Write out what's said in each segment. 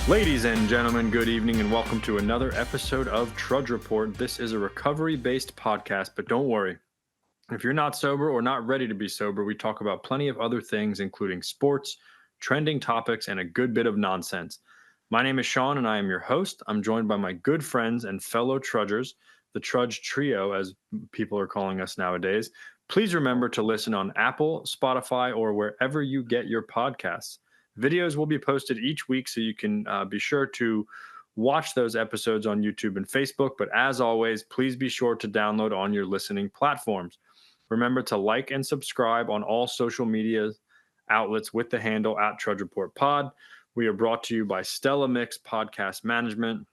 Ladies and gentlemen, good evening and welcome to another episode of Trudge Report. This is a recovery-based podcast, but don't worry. If you're not sober or not ready to be sober, we talk about plenty of other things, including sports, trending topics, and a good bit of nonsense. My name is Sean and I am your host. I'm joined by my good friends and fellow trudgers, the Trudge Trio, as people are calling us nowadays. Please remember to listen on Apple, Spotify, or wherever you get your podcasts. Videos will be posted each week, so you can be sure to watch those episodes on YouTube and Facebook. But as always, please be sure to download on your listening platforms. Remember to like and subscribe on all social media outlets with the handle @TrudgeReportPod. We are brought to you by Stella Mix Podcast Management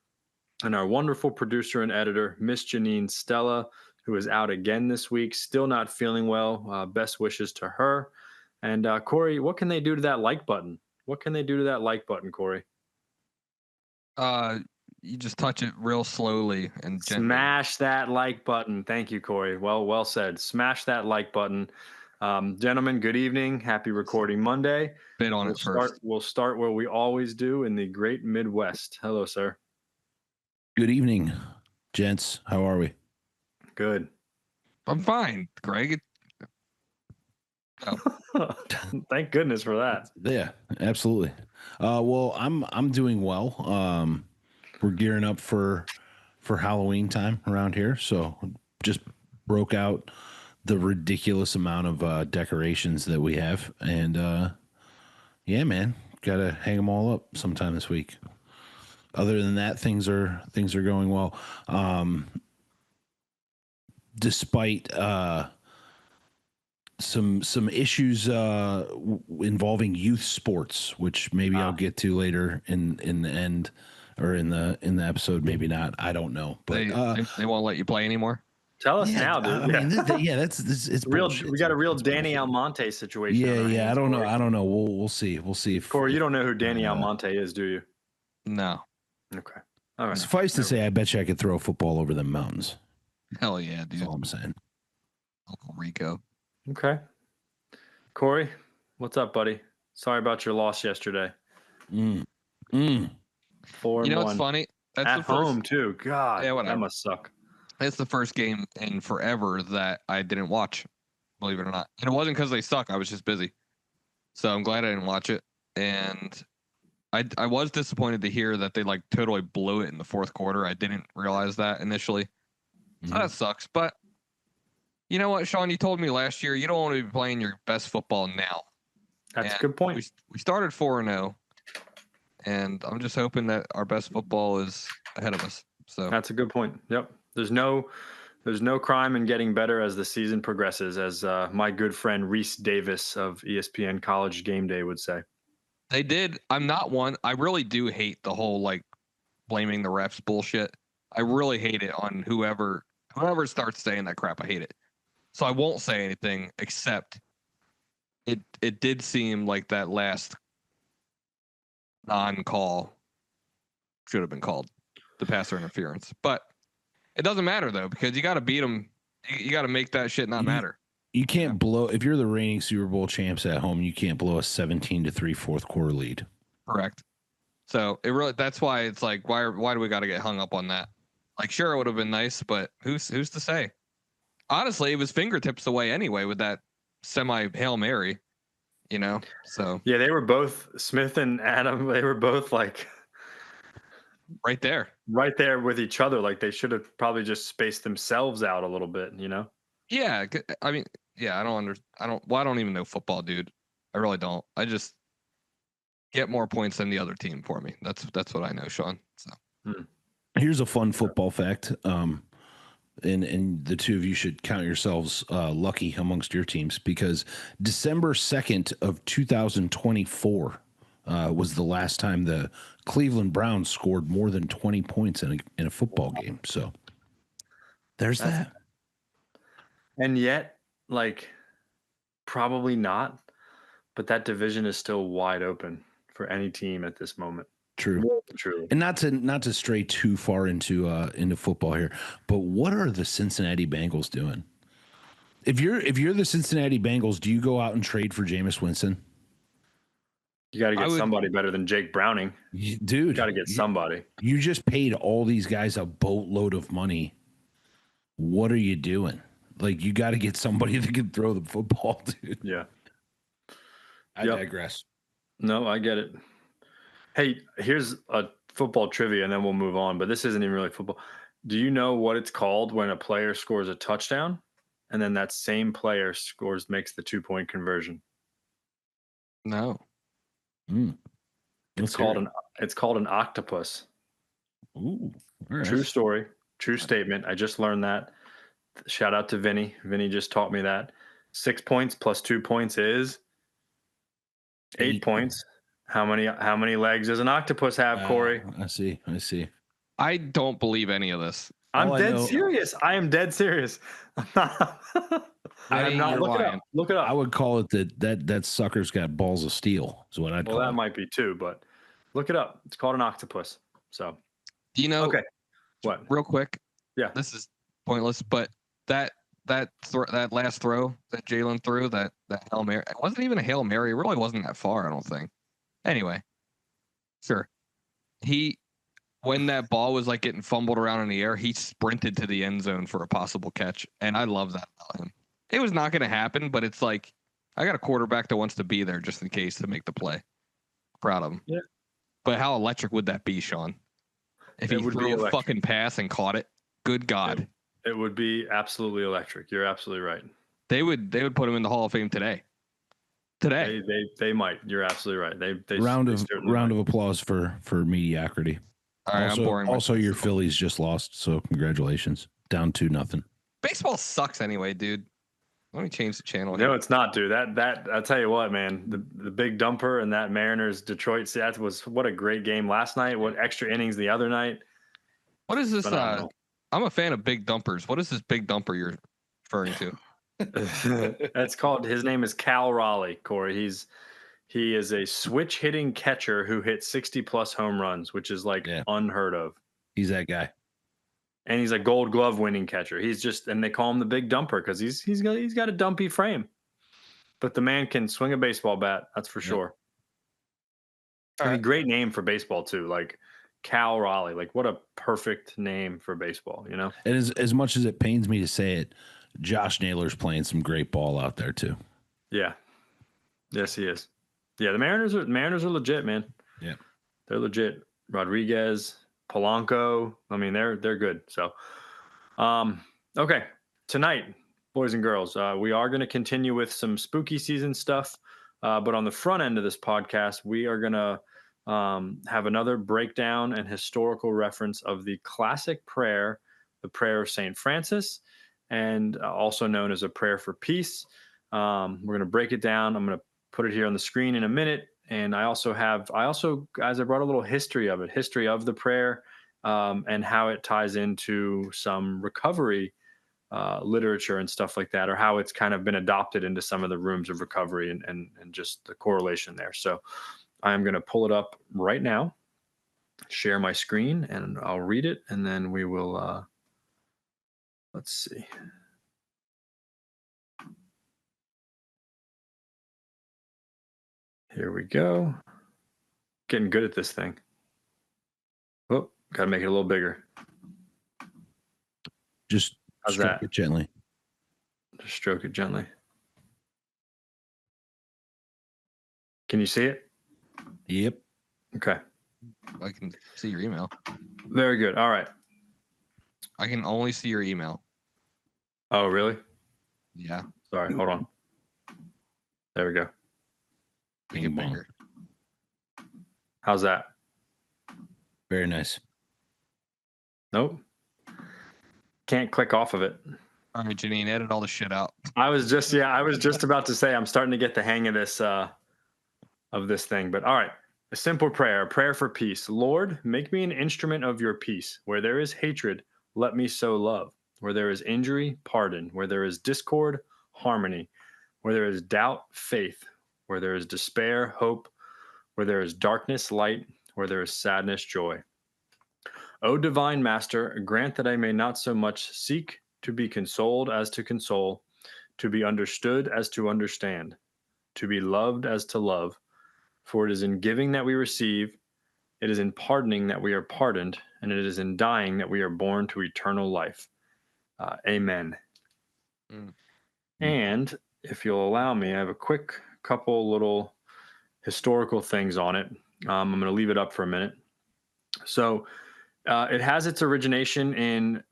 and our wonderful producer and editor, Miss Janine Stella, who is out again this week, still not feeling well. Best wishes to her. And Corey, what can they do to that like button? What can they do to that like button, Corey? You just touch it real slowly and gently. Smash that like button. Thank you, Corey. Well said. Smash that like button. Gentlemen, good evening. Happy Recording Monday. Bit on it first. We'll start where we always do in the great Midwest. Hello, sir. Good evening, gents. How are we? Good. I'm fine, Greg. Thank goodness for that. Yeah, absolutely. Well, I'm doing well. We're gearing up for Halloween time around here, so just broke out the ridiculous amount of decorations that we have, and yeah, man, gotta hang them all up sometime this week. Other than that, things are going well. Despite some issues involving youth sports, which maybe I'll get to later in the end or in the episode, maybe not. I don't know, but they won't let you play anymore. Tell us now, dude. I mean, it's real. bullshit. We got a real Danny Almonte situation. Yeah. I don't know. We'll see. We'll see. If Corey, you don't know who Danny Almonte is, do you? No. Okay. All right. Suffice to say, I bet you I could throw a football over the mountains. Hell yeah, dude. That's all I'm saying. Uncle Rico. Okay. Corey, what's up, buddy? Sorry about your loss yesterday. 4-1. You know what's funny? That's at home too. God, yeah, that must suck. It's the first game in forever that I didn't watch, believe it or not. And it wasn't because they suck. I was just busy. So I'm glad I didn't watch it. And I was disappointed to hear that they like totally blew it in the fourth quarter. I didn't realize that initially. So that sucks. But you know what, Sean? You told me last year you don't want to be playing your best football now. That's a good point. We started 4-0, and I'm just hoping that our best football is ahead of us. So that's a good point. Yep. There's no crime in getting better as the season progresses, as my good friend Reese Davis of ESPN College Game Day would say. They did. I'm not one. I really do hate the whole like blaming the refs bullshit. I really hate it on whoever starts saying that crap. I hate it. So I won't say anything except it did seem like that last non-call should have been called the passer interference. But it doesn't matter though, because you got to beat them. You got to make that shit not matter. You can't blow, if you're the reigning Super Bowl champs at home, you can't blow a 17-3 fourth quarter lead. Correct. So that's why it's like, why do we got to get hung up on that? Like, sure, it would have been nice, but who's to say? Honestly, it was fingertips away anyway with that semi Hail Mary, you know? So yeah, they were both, Smith and Adam, they were both like right there with each other. Like they should have probably just spaced themselves out a little bit, you know? Yeah, I mean, yeah, I don't even know football, dude. I really don't. I just get more points than the other team for me. That's what I know, Sean. So here's a fun football fact. And the two of you should count yourselves lucky amongst your teams, because December 2nd of 2024 was the last time the Cleveland Browns scored more than 20 points in a football game. So there's that. And yet, like, probably not, but that division is still wide open for any team at this moment. True. And not to stray too far into football here, but what are the Cincinnati Bengals doing? If you're the Cincinnati Bengals, do you go out and trade for Jameis Winston? You got to I get would- somebody better than Jake Browning. Dude, Got to get somebody. You just paid all these guys a boatload of money. What are you doing? Like, you got to get somebody that can throw the football, dude. Yeah. I digress. No, I get it. Hey, here's a football trivia, and then we'll move on. But this isn't even really football. Do you know what it's called when a player scores a touchdown, and then that same player makes the 2-point conversion? No. It's called an octopus. Ooh, all right. True story, true statement. I just learned that. Shout out to Vinny. Vinny just taught me that. 6 points plus 2 points is 8 points. How many legs does an octopus have, Corey? I see. I don't believe any of this. I'm dead serious. I am dead serious. I'm not. Look it up. I would call it that sucker's got balls of steel is what I'd call it. Well, that might be too, but look it up. It's called an octopus. So, Do you know? Okay. What? Real quick. Yeah. This is pointless, but that last throw that Jalen threw, that Hail Mary, it wasn't even a Hail Mary. It really wasn't that far, I don't think. Anyway, sure. When that ball was like getting fumbled around in the air, he sprinted to the end zone for a possible catch, and I love that about him. It was not going to happen, but it's like I got a quarterback that wants to be there just in case to make the play. Proud of him. Yeah. But how electric would that be, Sean? If he threw a fucking pass and caught it, good God. It would be absolutely electric. You're absolutely right. They would put him in the Hall of Fame today. They might. You're absolutely right. They round of applause for mediocrity. All right, I'm boring. Also, your Phillies just lost, so congratulations. Down 2-0. Baseball sucks anyway, dude. Let me change the channel. No, it's not, dude. That I'll tell you what, man. The big dumper and that Mariners Detroit. See, that was what a great game last night. What extra innings the other night. What is this? I'm a fan of big dumpers. What is this big dumper you're referring to? That's called. His name is Cal Raleigh, Corey. He is a switch hitting catcher who hit 60+ home runs, which is like unheard of. He's that guy. And he's a Gold Glove winning catcher. And they call him the big dumper because he's got a dumpy frame, but the man can swing a baseball bat. That's for sure. And a great name for baseball too, like Cal Raleigh. Like what a perfect name for baseball, you know. And as much as it pains me to say it, Josh Naylor's playing some great ball out there too. Yeah. Yes, he is. Yeah, the Mariners are legit, man. Yeah, they're legit. Rodriguez, Polanco. I mean, they're good. So, okay, tonight, boys and girls, we are going to continue with some spooky season stuff. But on the front end of this podcast, we are going to have another breakdown and historical reference of the classic prayer, the Prayer of St. Francis, and also known as a prayer for peace. We're going to break it down. I'm going to put it here on the screen in a minute. And I also, guys, I brought a little history of the prayer, and how it ties into some recovery literature and stuff like that, or how it's kind of been adopted into some of the rooms of recovery and just the correlation there. So I'm going to pull it up right now, share my screen, and I'll read it, and then we will, let's see. Here we go. Getting good at this thing. Oh, got to make it a little bigger. Just stroke it gently. Just stroke it gently. Can you see it? Yep. Okay. I can see your email. Very good. All right. I can only see your email. Oh, really? Yeah. Sorry. Hold on. There we go. Make it bigger. How's that? Very nice. Nope. Can't click off of it. All right, Janine, edit all the shit out. I was just about to say I'm starting to get the hang of this thing. But all right. A simple prayer, a prayer for peace. Lord, make me an instrument of your peace. Where there is hatred, let me sow love. Where there is injury, pardon. Where there is discord, harmony. Where there is doubt, faith. Where there is despair, hope. Where there is darkness, light. Where there is sadness, joy. O divine master, grant that I may not so much seek to be consoled as to console, to be understood as to understand, to be loved as to love, For it is in giving that we receive, it is in pardoning that we are pardoned, and it is in dying that we are born to eternal life. Amen. Mm. And if you'll allow me, I have a quick couple little historical things on it. I'm going to leave it up for a minute. So it has its origination in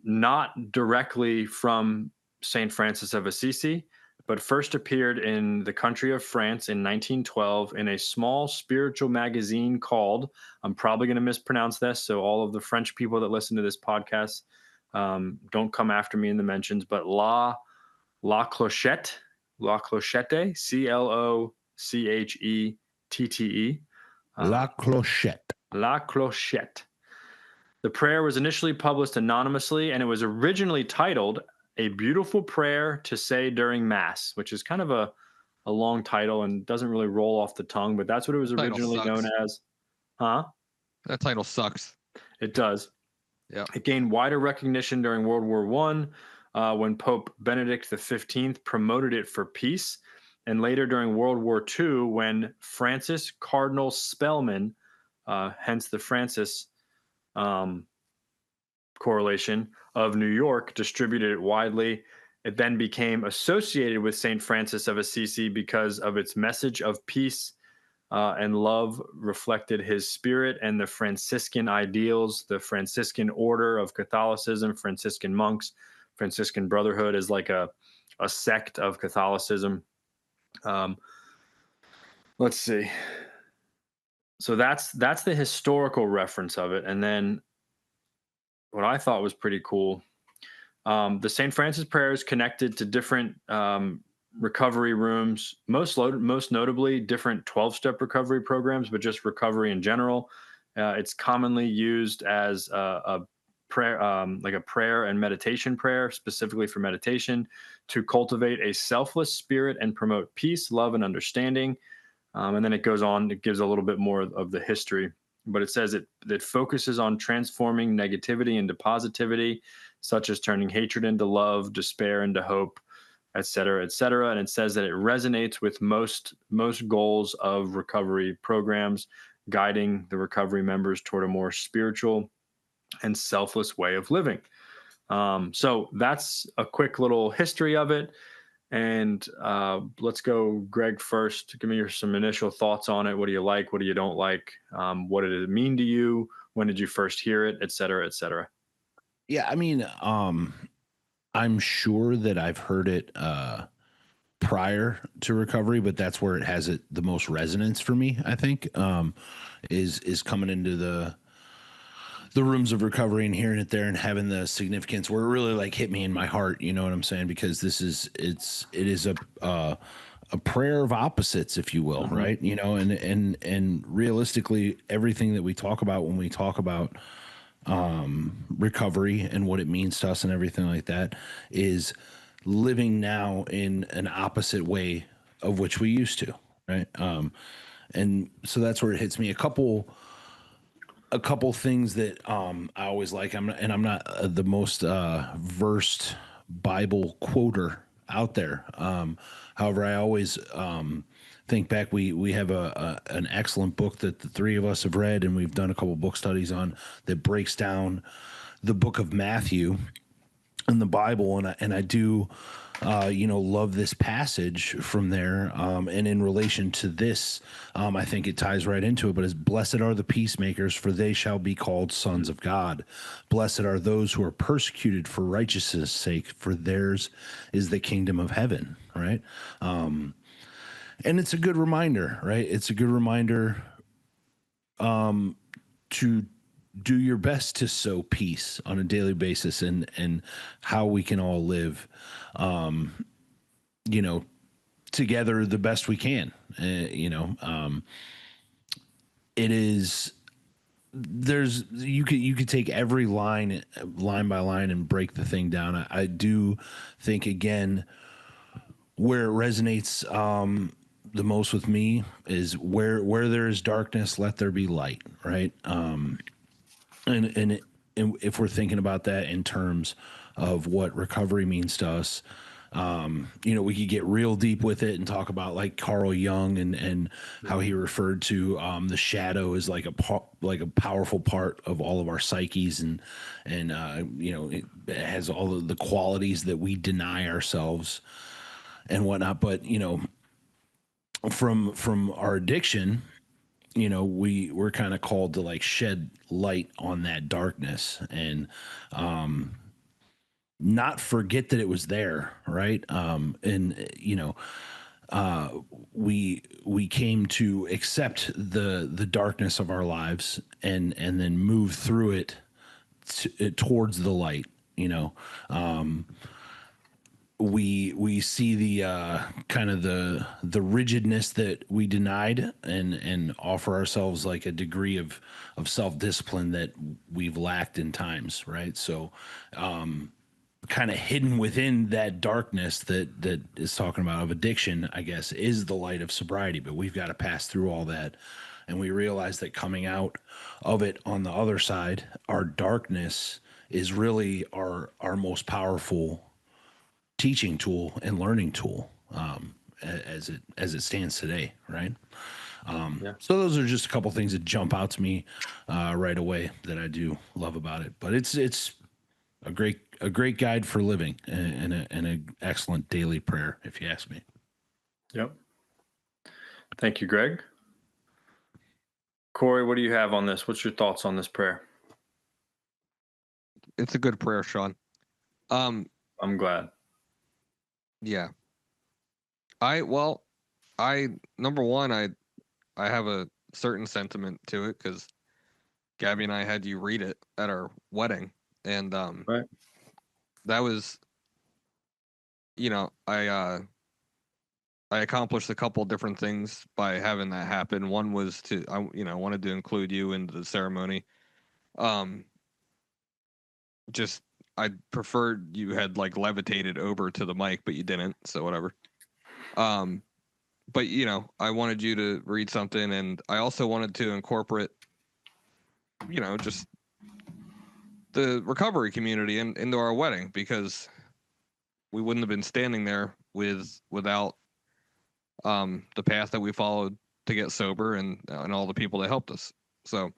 not directly from St. Francis of Assisi, but first appeared in the country of France in 1912 in a small spiritual magazine called, I'm probably going to mispronounce this, so all of the French people that listen to this podcast don't come after me in the mentions, but La Clochette, Clochette. La Clochette. La Clochette. The prayer was initially published anonymously, and it was originally titled A Beautiful Prayer to Say During Mass, which is kind of a long title and doesn't really roll off the tongue, but that's what it was originally known as. Huh? That title sucks. It does. Yeah. It gained wider recognition during World War I when Pope Benedict XV promoted it for peace, and later during World War II when Francis Cardinal Spellman, hence the Francis correlation, of New York, distributed it widely. It then became associated with St. Francis of Assisi because of its message of peace and love reflected his spirit and the Franciscan ideals, the Franciscan order of Catholicism, Franciscan monks. Franciscan Brotherhood is like a sect of Catholicism. Let's see. So that's the historical reference of it. And then what I thought was pretty cool, the St. Francis prayer is connected to different recovery rooms, most notably different 12-step recovery programs, but just recovery in general. It's commonly used as a prayer, like a prayer and meditation prayer, specifically for meditation, to cultivate a selfless spirit and promote peace, love, and understanding. And then it goes on, it gives a little bit more of the history, but it says it focuses on transforming negativity into positivity, such as turning hatred into love, despair into hope, et cetera, et cetera. And it says that it resonates with most goals of recovery programs, guiding the recovery members toward a more spiritual and selfless way of living. So that's a quick little history of it. And let's go, Greg, first. Give me some initial thoughts on it. What do you like? What do you don't like? What did it mean to you? When did you first hear it, et cetera, et cetera? Yeah, I mean, I'm sure that I've heard it prior to recovery, but that's where it has the most resonance for me, I think, is coming into the rooms of recovery and hearing it there and having the significance where it really like hit me in my heart. You know what I'm saying? Because it is a prayer of opposites, if you will, mm-hmm. right? You know, and realistically, everything that we talk about when we talk about recovery and what it means to us and everything like that is living now in an opposite way of which we used to, right? And so that's where it hits me. A couple things that I always like. I'm not the most versed Bible quoter out there. However, I always think back. We have an excellent book that the three of us have read, and we've done a couple book studies on that breaks down the book of Matthew in the Bible, and I do love this passage from there. And in relation to this, I think it ties right into it, but it's blessed are the peacemakers, for they shall be called sons of God. Blessed are those who are persecuted for righteousness' sake, for theirs is the kingdom of heaven. Right. And it's a good reminder, right? It's a good reminder, to do your best to sow peace on a daily basis and how we can all live, together the best we can. It is, you could take every line by line and break the thing down. I do think, again, where it resonates, the most with me is where there is darkness, let there be light. Right. And if we're thinking about that in terms of what recovery means to us, We could get real deep with it and talk about like Carl Jung and how he referred to the shadow as like like a powerful part of all of our psyches, and it has all of the qualities that we deny ourselves and whatnot. But from our addiction, we're kind of called to like shed light on that darkness and not forget that it was there, right? And we came to accept the darkness of our lives and then move through it towards the light. We see the kind of the rigidness that we denied and offer ourselves like a degree of self-discipline that we've lacked in times, right? So kind of hidden within that darkness that is talking about of addiction, I guess, is the light of sobriety. But we've got to pass through all that, and we realize that coming out of it on the other side, our darkness is really our most powerful teaching tool and learning tool, as it stands today, right? So those are just a couple things that jump out to me right away that I do love about it. But it's a great guide for living and an excellent daily prayer, if you ask me. Yep. Thank you, Greg. Corey, what do you have on this? What's your thoughts on this prayer? It's a good prayer, Sean. I'm glad. Yeah. Number one, I have a certain sentiment to it because Gabby and I had you read it at our wedding, and Right. that was, I accomplished a couple different things by having that happen. One was I wanted to include you in the ceremony. Just I preferred you had like levitated over to the mic, but you didn't, so whatever. But I wanted you to read something, and I also wanted to incorporate, just the recovery community into our wedding, because we wouldn't have been standing there without the path that we followed to get sober and all the people that helped us. So,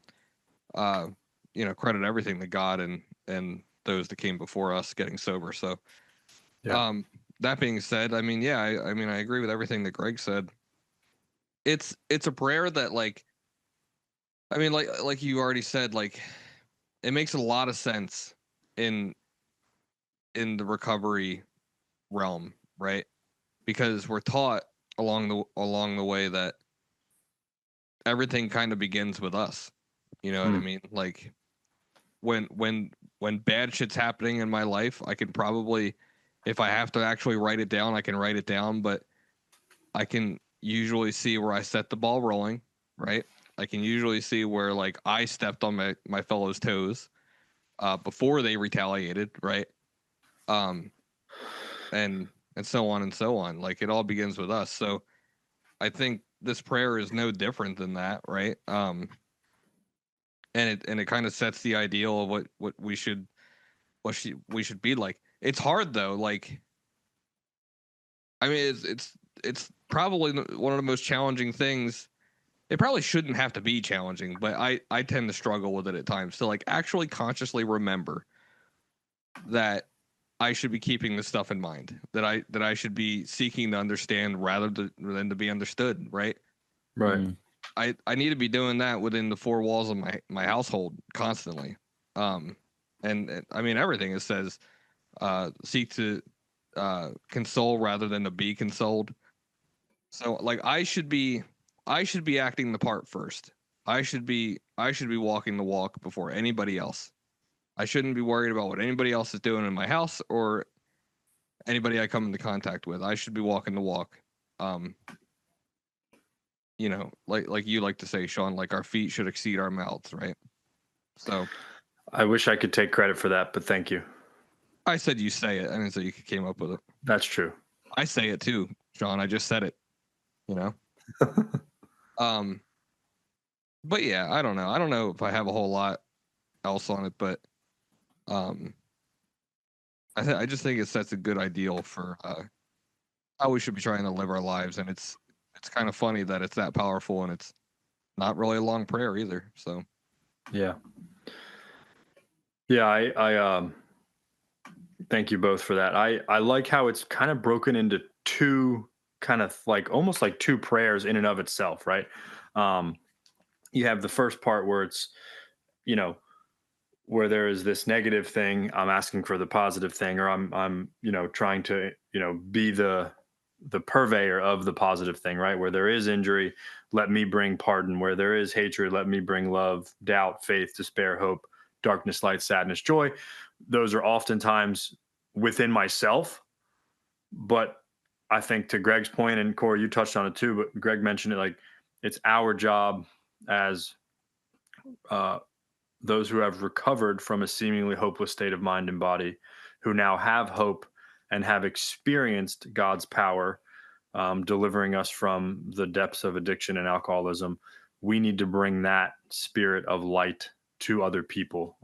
credit everything to God and those that came before us getting sober. So, Yeah. that being said, I agree with everything that Greg said. It's a prayer that like you already said, like it makes a lot of sense in the recovery realm, right? Because we're taught along the way that everything kind of begins with us. You know what I mean? Like when bad shit's happening in my life, I can probably, if I have to actually write it down, I can write it down, but I can usually see where I set the ball rolling, right? I can usually see where like I stepped on my fellow's toes before they retaliated, right? And so on and so on. Like it all begins with us. So I think this prayer is no different than that, right? And it kind of sets the ideal of what we should be like. It's hard though. Like, I mean, it's probably one of the most challenging things. It probably shouldn't have to be challenging, but I tend to struggle with it at times. To like actually consciously remember that I should be keeping this stuff in mind. That I should be seeking to understand rather than to be understood. Right. Right. Mm. I need to be doing that within the four walls of my household constantly. And I mean everything it says, seek to console rather than to be consoled. So like I should be acting the part first. I should be walking the walk before anybody else. I shouldn't be worried about what anybody else is doing in my house or anybody I come into contact with. I should be walking the walk. Like you like to say, Sean, like our feet should exceed our mouths, right? So I wish I could take credit for that, but thank you. I said you say it. I didn't say you came up with it. That's true. I say it too, Sean. I just said it. But yeah, I don't know. I don't know if I have a whole lot else on it, but I I just think it sets a good ideal for how we should be trying to live our lives, and it's kind of funny that it's that powerful, and it's not really a long prayer either. So Yeah. I thank you both for that. I like how it's kind of broken into two, kind of like almost like two prayers in and of itself, right? Um, you have the first part where it's, you know, where there is this negative thing, I'm asking for the positive thing, or I'm trying to be the purveyor of the positive thing, right? Where there is injury, let me bring pardon. Where there is hatred, let me bring love, doubt, faith, despair, hope, darkness, light, sadness, joy. Those are oftentimes within myself, but I think to Greg's point, and Corey, you touched on it too, but Greg mentioned it, like it's our job as uh, those who have recovered from a seemingly hopeless state of mind and body, who now have hope and have experienced God's power, delivering us from the depths of addiction and alcoholism. We need to bring that spirit of light to other people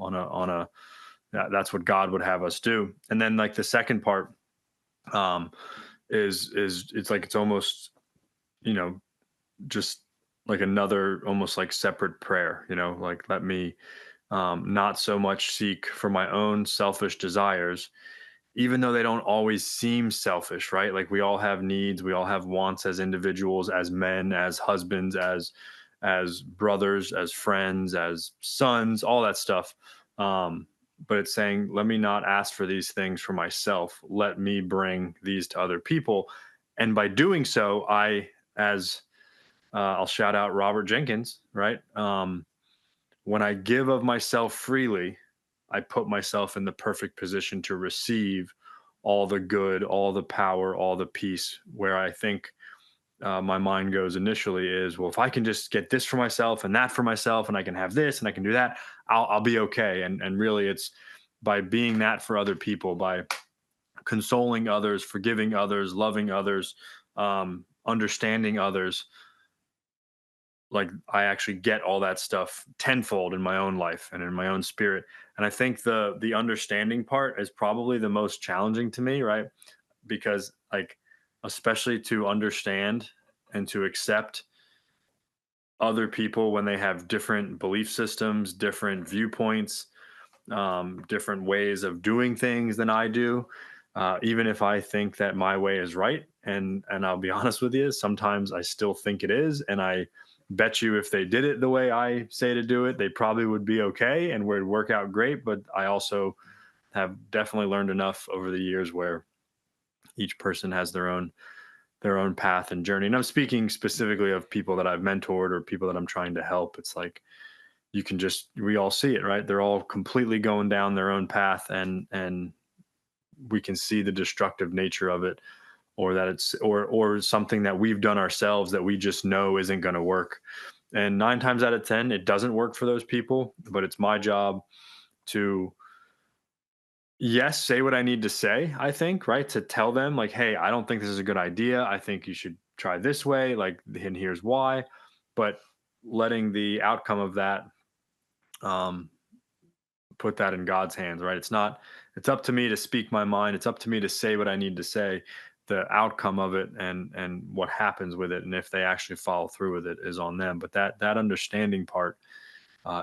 that's what God would have us do. And then like the second part, is it's like, it's almost, you know, just like another almost like separate prayer, like let me not so much seek for my own selfish desires, even though they don't always seem selfish, right? Like we all have needs, we all have wants as individuals, as men, as husbands, as brothers, as friends, as sons, all that stuff. But it's saying, let me not ask for these things for myself. Let me bring these to other people. And by doing so, as I'll shout out Robert Jenkins, right? When I give of myself freely, I put myself in the perfect position to receive all the good, all the power, all the peace. Where I think my mind goes initially is, well, if I can just get this for myself and that for myself, and I can have this and I can do that, I'll be okay. And really, it's by being that for other people, by consoling others, forgiving others, loving others, understanding others, like I actually get all that stuff tenfold in my own life and in my own spirit. And I think the understanding part is probably the most challenging to me, right? Because like, especially to understand and to accept other people when they have different belief systems, different viewpoints, different ways of doing things than I do. Even if I think that my way is right, and I'll be honest with you, sometimes I still think it is, and I bet you if they did it the way I say to do it, they probably would be okay and would work out great. But I also have definitely learned enough over the years where each person has their own path and journey. And I'm speaking specifically of people that I've mentored or people that I'm trying to help. It's like we all see it, right? They're all completely going down their own path, and we can see the destructive nature of it, or that it's or something that we've done ourselves that we just know isn't going to work. And 9 times out of 10, it doesn't work for those people. But it's my job to, yes, say what I need to say, I think, right? To tell them, like, hey, I don't think this is a good idea. I think you should try this way, like, and here's why. But letting the outcome of that, um, put that in God's hands, right? It's up to me to speak my mind. It's up to me to say what I need to say. The outcome of it and what happens with it, and if they actually follow through with it, is on them. But that understanding part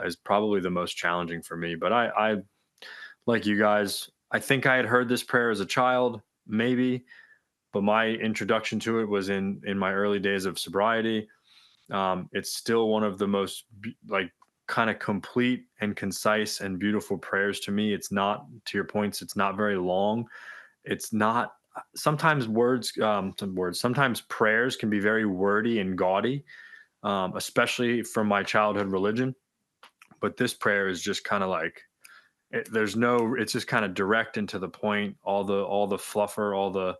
is probably the most challenging for me. But I like you guys, I think I had heard this prayer as a child, maybe, but my introduction to it was in my early days of sobriety. It's still one of the most like kind of complete and concise and beautiful prayers to me. It's not, to your points, it's not very long. It's not, sometimes sometimes prayers can be very wordy and gaudy, especially from my childhood religion. But this prayer is just kind of like, it's just kind of direct and to the point. All the fluffer, all the,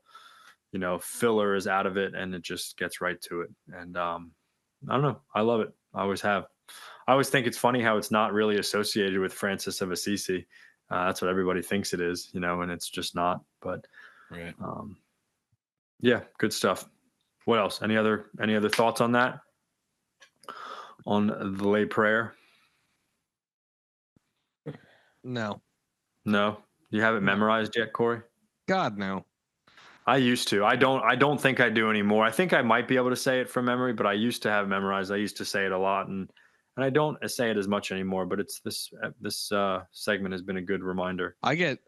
filler is out of it, and it just gets right to it. And I don't know. I love it. I always have. I always think it's funny how it's not really associated with Francis of Assisi. That's what everybody thinks it is, and it's just not. But Right. yeah, good stuff. What else? Any other thoughts on that? On the lay prayer? no. No, You have it No. memorized yet, Corey? God, no. I used to. I don't think I do anymore. I think I might be able to say it from memory, but I used to have it memorized. I used to say it a lot, and I don't say it as much anymore. But it's this segment has been a good reminder. I get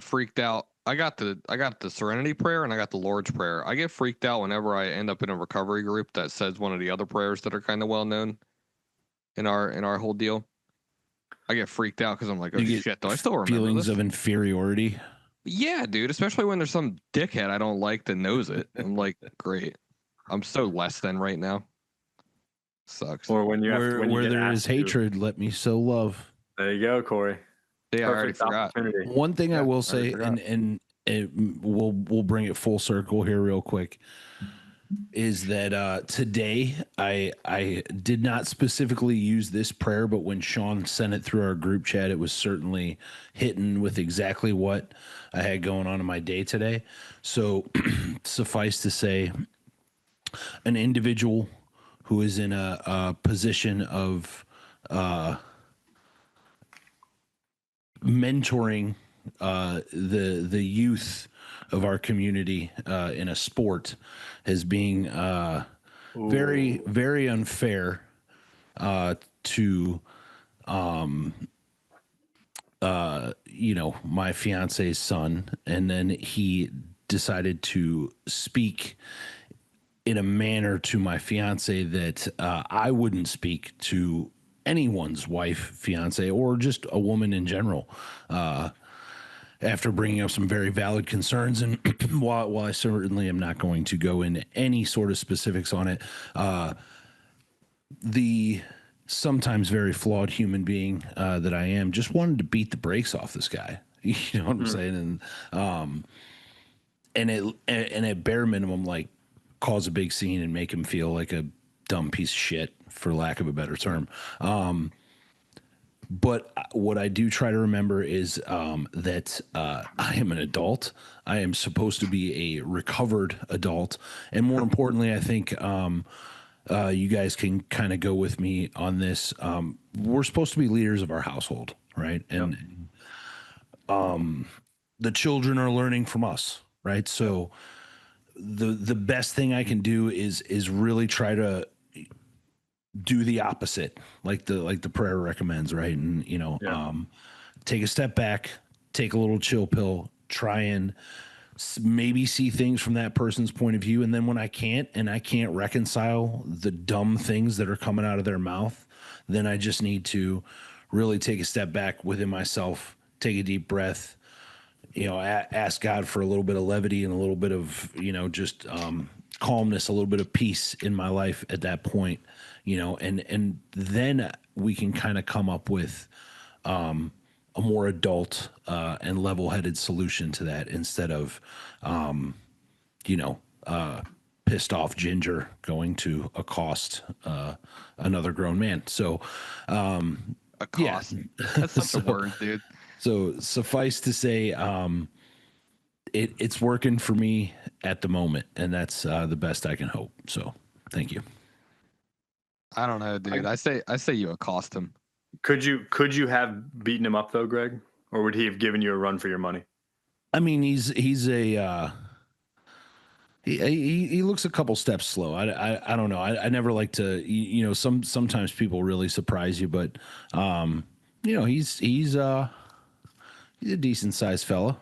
freaked out. I got the Serenity Prayer and I got the Lord's Prayer. I get freaked out whenever I end up in a recovery group that says one of the other prayers that are kind of well known in our whole deal. I get freaked out because I'm like, oh You get shit, do I still remember feelings this? of inferiority. Yeah, dude, especially when there's some dickhead I don't like that knows it. I'm like, great. I'm so less than right now. Sucks. Or when you have when you Where get there is asked to. hatred, let me sow love. There you go, Corey. Yeah, I already Perfect forgot. opportunity. One thing I Yeah, will I already say, forgot. and we'll bring it full circle here real quick, is that today I did not specifically use this prayer, but when Sean sent it through our group chat, it was certainly hitting with exactly what I had going on in my day today. So suffice to say, an individual who is in a position of mentoring the youth of our community in a sport as being very very unfair to my fiance's son, and then he decided to speak in a manner to my fiance that I wouldn't speak to anyone's wife, fiance, or just a woman in general. After bringing up some very valid concerns, and while I certainly am not going to go into any sort of specifics on it, the sometimes very flawed human being that I am just wanted to beat the brakes off this guy. You know what I'm saying? And at bare minimum, like, cause a big scene and make him feel like a dumb piece of shit, for lack of a better term. But what I do try to remember is that I am an adult. I am supposed to be a recovered adult. And more importantly, I think you guys can kind of go with me on this. We're supposed to be leaders of our household, right? And the children are learning from us, right? So the best thing I can do is really try to do the opposite, like the prayer recommends, right? And take a step back, take a little chill pill, try and maybe see things from that person's point of view. And then when I can't reconcile the dumb things that are coming out of their mouth, then I just need to really take a step back within myself, take a deep breath, ask God for a little bit of levity and a little bit of, just calmness, a little bit of peace in my life at that point, and then we can kind of come up with a more adult and level-headed solution to that, instead of, pissed off ginger going to accost another grown man. So, A cost. That's such a word, dude. So suffice to say, it's working for me at the moment, and that's the best I can hope. So thank you. I don't know, dude. I say you accost him. Could you have beaten him up though, Greg, or would he have given you a run for your money? I mean, he's a he looks a couple steps slow. I don't know. I never like to, sometimes people really surprise you, but he's a decent sized fella.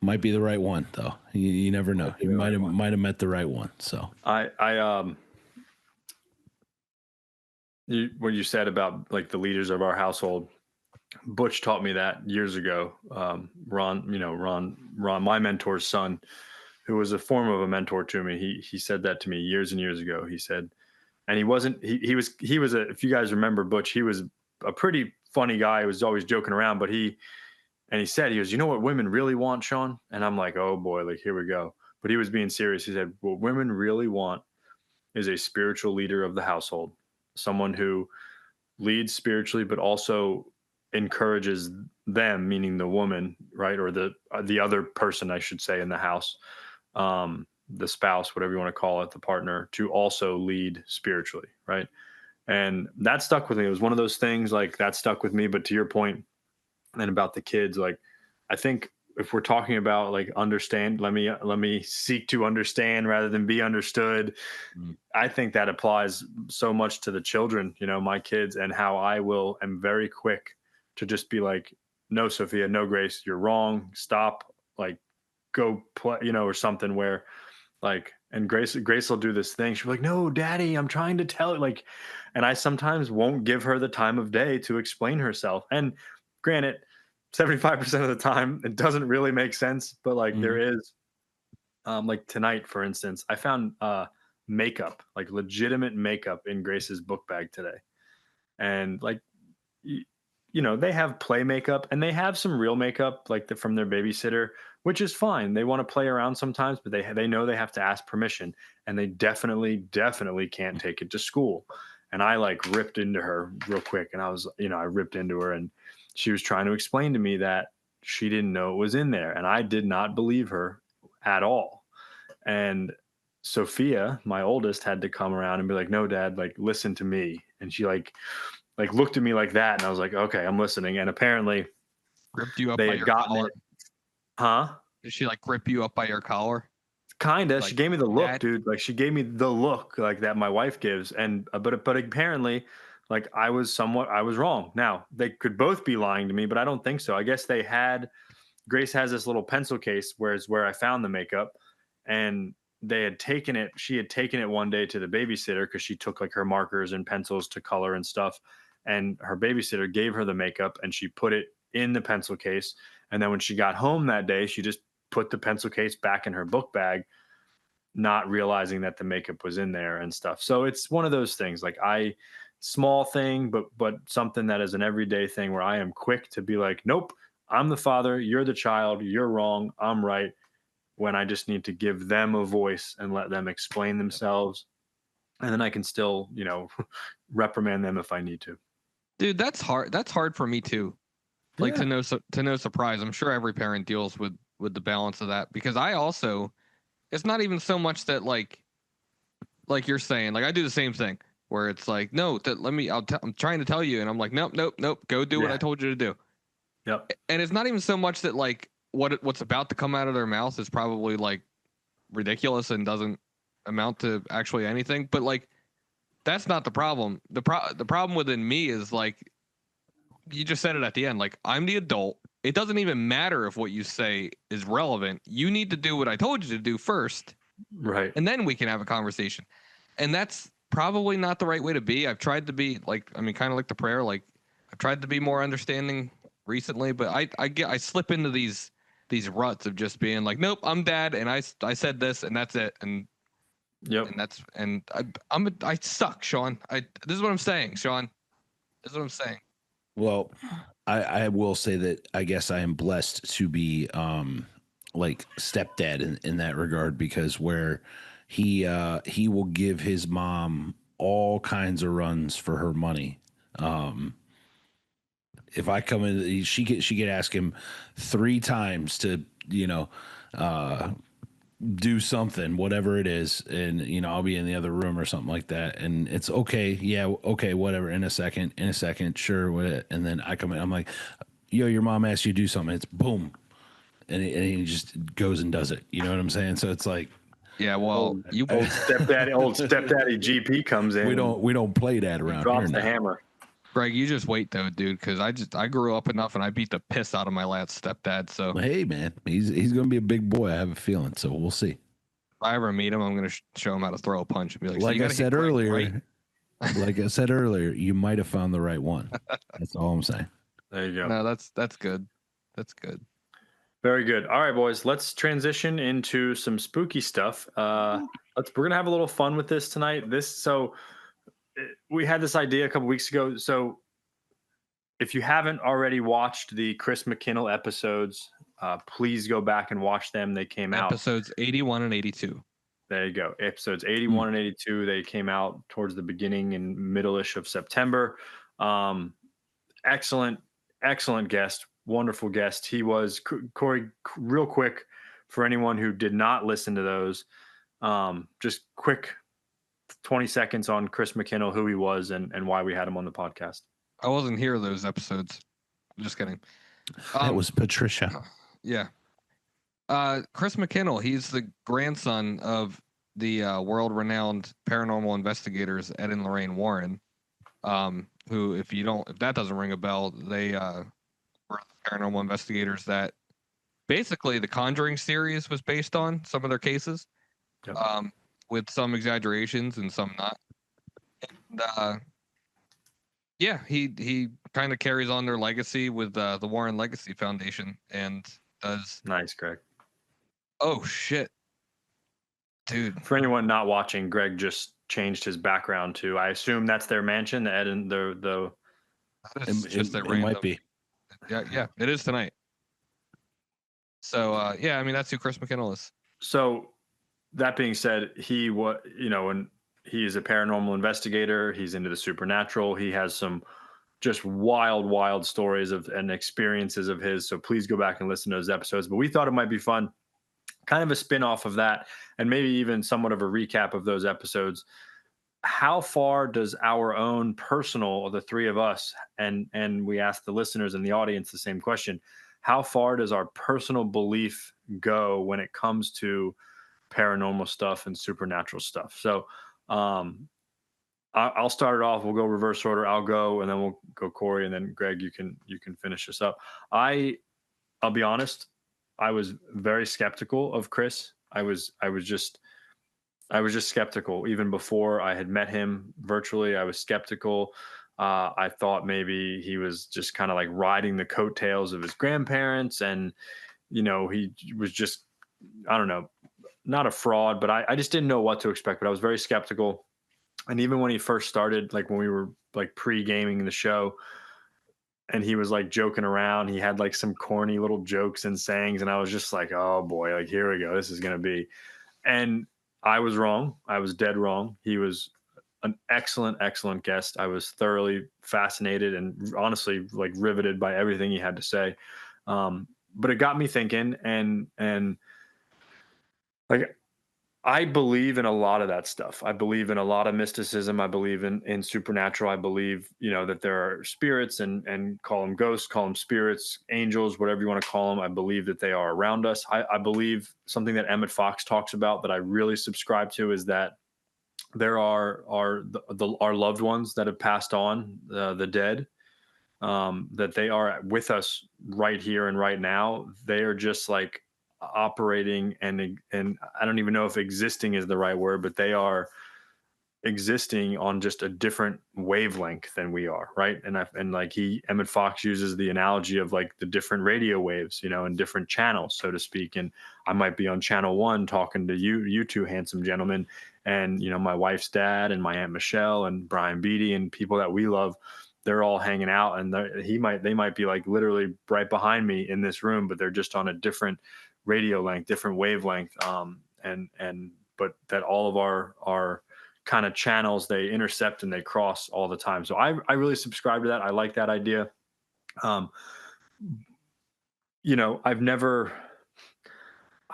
Might be the right one though. You never know. He might have met the right one. So what you said about like the leaders of our household, Butch taught me that years ago. Ron, my mentor's son, who was a form of a mentor to me. He said that to me years and years ago. He said, and he was if you guys remember Butch, he was a pretty funny guy. He was always joking around, but he said, he goes, you know what women really want, Sean? And I'm like, oh boy, like here we go. But he was being serious. He said, what women really want is a spiritual leader of the household, someone who leads spiritually, but also encourages them, meaning the woman, right? Or the other person, I should say, in the house, the spouse, whatever you want to call it, the partner, to also lead spiritually, right? And that stuck with me. It was one of those things like that stuck with me. But to your point, and about the kids, like I think if we're talking about like understand, let me seek to understand rather than be understood. I think that applies so much to the children, my kids, and how am very quick to just be like, no, Sophia, no, Grace, you're wrong. Stop, like, go play, or something where like, and Grace will do this thing. She'll be like, no, Daddy, I'm trying to tell it. Like, and I sometimes won't give her the time of day to explain herself. And granted, 75% of the time, it doesn't really make sense. But like, there is, like tonight, for instance, I found makeup, like legitimate makeup in Grace's book bag today. And like, they have play makeup and they have some real makeup like from their babysitter, which is fine. They want to play around sometimes, but they know they have to ask permission, and they definitely can't take it to school. And I like ripped into her real quick, and I ripped into her, and she was trying to explain to me that she didn't know it was in there, and I did not believe her at all. And Sophia, my oldest, had to come around and be like, no, Dad, like, listen to me. And she like looked at me like that, and I was like, okay, I'm listening. And apparently Ripped you up they by had your gotten collar. it. Huh? Did she like rip you up by your collar? Kinda. Like, she gave me the look, Dad? dude. Like, she gave me the look like that my wife gives. And but apparently, like, I was wrong. Now they could both be lying to me, but I don't think so. I guess Grace has this little pencil case where I found the makeup, and she had taken it one day to the babysitter because she took like her markers and pencils to color and stuff. And her babysitter gave her the makeup, and she put it in the pencil case. And then when she got home that day, she just put the pencil case back in her book bag, not realizing that the makeup was in there and stuff. So it's one of those things, like, small thing, but something that is an everyday thing where I am quick to be like, nope, I'm the father, you're the child, you're wrong, I'm right, when I just need to give them a voice and let them explain themselves. And then I can still, reprimand them if I need to. Dude, that's hard. That's hard for me too. Like, Yeah. to no surprise, I'm sure every parent deals with the balance of that, because I also, it's not even so much that like you're saying, like, I do the same thing where it's like, no, I'm trying to tell you, and I'm like, nope, go do what I told you to do. Yep. And it's not even so much that like what's about to come out of their mouth is probably like ridiculous and doesn't amount to actually anything, but like, that's not the problem. The problem within me is like, you just said it at the end, like, I'm the adult. It doesn't even matter if what you say is relevant. You need to do what I told you to do first, Right. and then we can have a conversation. And that's probably not the right way to be. I've tried to be like, I mean, kind of like the prayer, like, I've tried to be more understanding recently, but I slip into these ruts of just being like, nope, I'm Dad, and I said this, and that's it. And Yep. and I suck, Sean. This is what I'm saying, Sean. This is what I'm saying. Well, I will say that I guess I am blessed to be like stepdad in that regard, because where he will give his mom all kinds of runs for her money. If I come in, she could ask him 3 times to do something, whatever it is, and I'll be in the other room or something like that, and it's okay, yeah, okay, whatever, in a second, sure, and then I come in, I'm like, yo, your mom asked you to do something, it's boom, and he just goes and does it. You know what I'm saying? So it's like, Yeah, well, old stepdaddy GP comes in. we don't play that around here. Drops the now. hammer. Greg, you just wait though, dude, because I grew up enough and I beat the piss out of my last stepdad. So Hey, man, he's gonna be a big boy. I have a feeling. So we'll see. if I ever meet him, I'm gonna show him how to throw a punch and be like, so Like you I gotta said hit Greg earlier, right. like I said earlier, you might have found the right one. That's all I'm saying. There you go. No, that's good. That's good. Very good. All right, boys, let's transition into some spooky stuff. We're gonna have a little fun with this tonight. We had this idea a couple weeks ago. So if you haven't already watched the Chris McKinnell episodes, please go back and watch them. They came out. Episodes 81 and 82. There you go. Episodes 81 and 82. They came out towards the beginning and middle-ish of September. Excellent guest. Wonderful guest. He was, Corey, real quick, for anyone who did not listen to those, just quick 20 seconds on Chris McKinnell, who he was and why we had him on the podcast. I wasn't here those episodes. I'm just kidding. That was Patricia. Yeah. Chris McKinnell, he's the grandson of the world-renowned paranormal investigators Ed and Lorraine Warren. Who, if that doesn't ring a bell, they were the paranormal investigators that basically the Conjuring series was based on some of their cases, Yep. with some exaggerations and some not. And yeah, he kind of carries on their legacy with the Warren Legacy Foundation and does. Nice, Greg. Oh shit, dude! For anyone not watching, Greg just changed his background to. I assume that's their mansion. The Ed and the. That is just a It random. might be. Yeah, it is tonight. So yeah, I mean that's who Chris McKinnell is. So that being said, and he is a paranormal investigator. He's into the supernatural. He has some just wild stories and experiences of his. So please go back and listen to those episodes. But we thought it might be fun, kind of a spin-off of that, and maybe even somewhat of a recap of those episodes. How far does our own personal, the three of us, and we ask the listeners and the audience the same question, how far does our personal belief go when it comes to paranormal stuff and supernatural stuff? So I'll start it off. We'll go reverse order. I'll go, and then we'll go Corey, and then Greg, you can finish this up. I'll be honest, I was very skeptical of Chris. I was just skeptical. Even before I had met him virtually, I was skeptical. I thought maybe he was just kind of like riding the coattails of his grandparents, and he was just, I don't know, not a fraud, but I just didn't know what to expect. But I was very skeptical. And even when he first started, like when we were like pre-gaming the show, and he was like joking around, he had like some corny little jokes and sayings, and I was just like, oh boy, like here we go, this is gonna be. And I was wrong. I was dead wrong. He was an excellent guest. I was thoroughly fascinated and honestly like riveted by everything he had to say. But it got me thinking, and like I believe in a lot of that stuff. I believe in a lot of mysticism. I believe in supernatural. I believe, that there are spirits and call them ghosts, call them spirits, angels, whatever you want to call them. I believe that they are around us. I believe something that Emmett Fox talks about that I really subscribe to is that there are our loved ones that have passed on, the dead, that they are with us right here and right now. They are just like operating, and I don't even know if existing is the right word, but they are existing on just a different wavelength than we are, right? And like Emmett Fox uses the analogy of like the different radio waves, and different channels, so to speak. And I might be on channel 1 talking to you two handsome gentlemen, and my wife's dad and my Aunt Michelle and Brian Beatty and people that we love, they're all hanging out, and they might be like literally right behind me in this room, but they're just on a different radio length, different wavelength. But that all of our kind of channels, they intercept and they cross all the time. So I really subscribe to that. I like that idea. I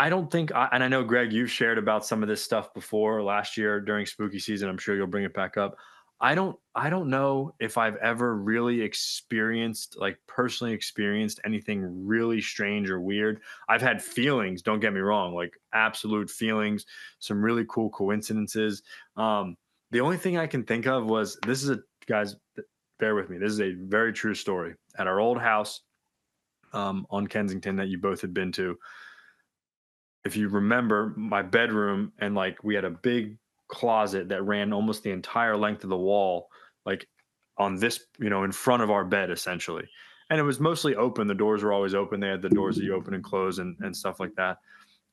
don't think, and I know, Greg, you've shared about some of this stuff before last year during spooky season. I'm sure you'll bring it back up. I don't know if I've ever really personally experienced anything really strange or weird. I've had feelings, don't get me wrong, like absolute feelings, some really cool coincidences. The only thing I can think of was, guys, bear with me, this is a very true story. At our old house on Kensington that you both had been to, if you remember, my bedroom, and like we had a big closet that ran almost the entire length of the wall, like on this, in front of our bed essentially. And it was mostly open. The doors were always open. They had the doors that you open and close and stuff like that.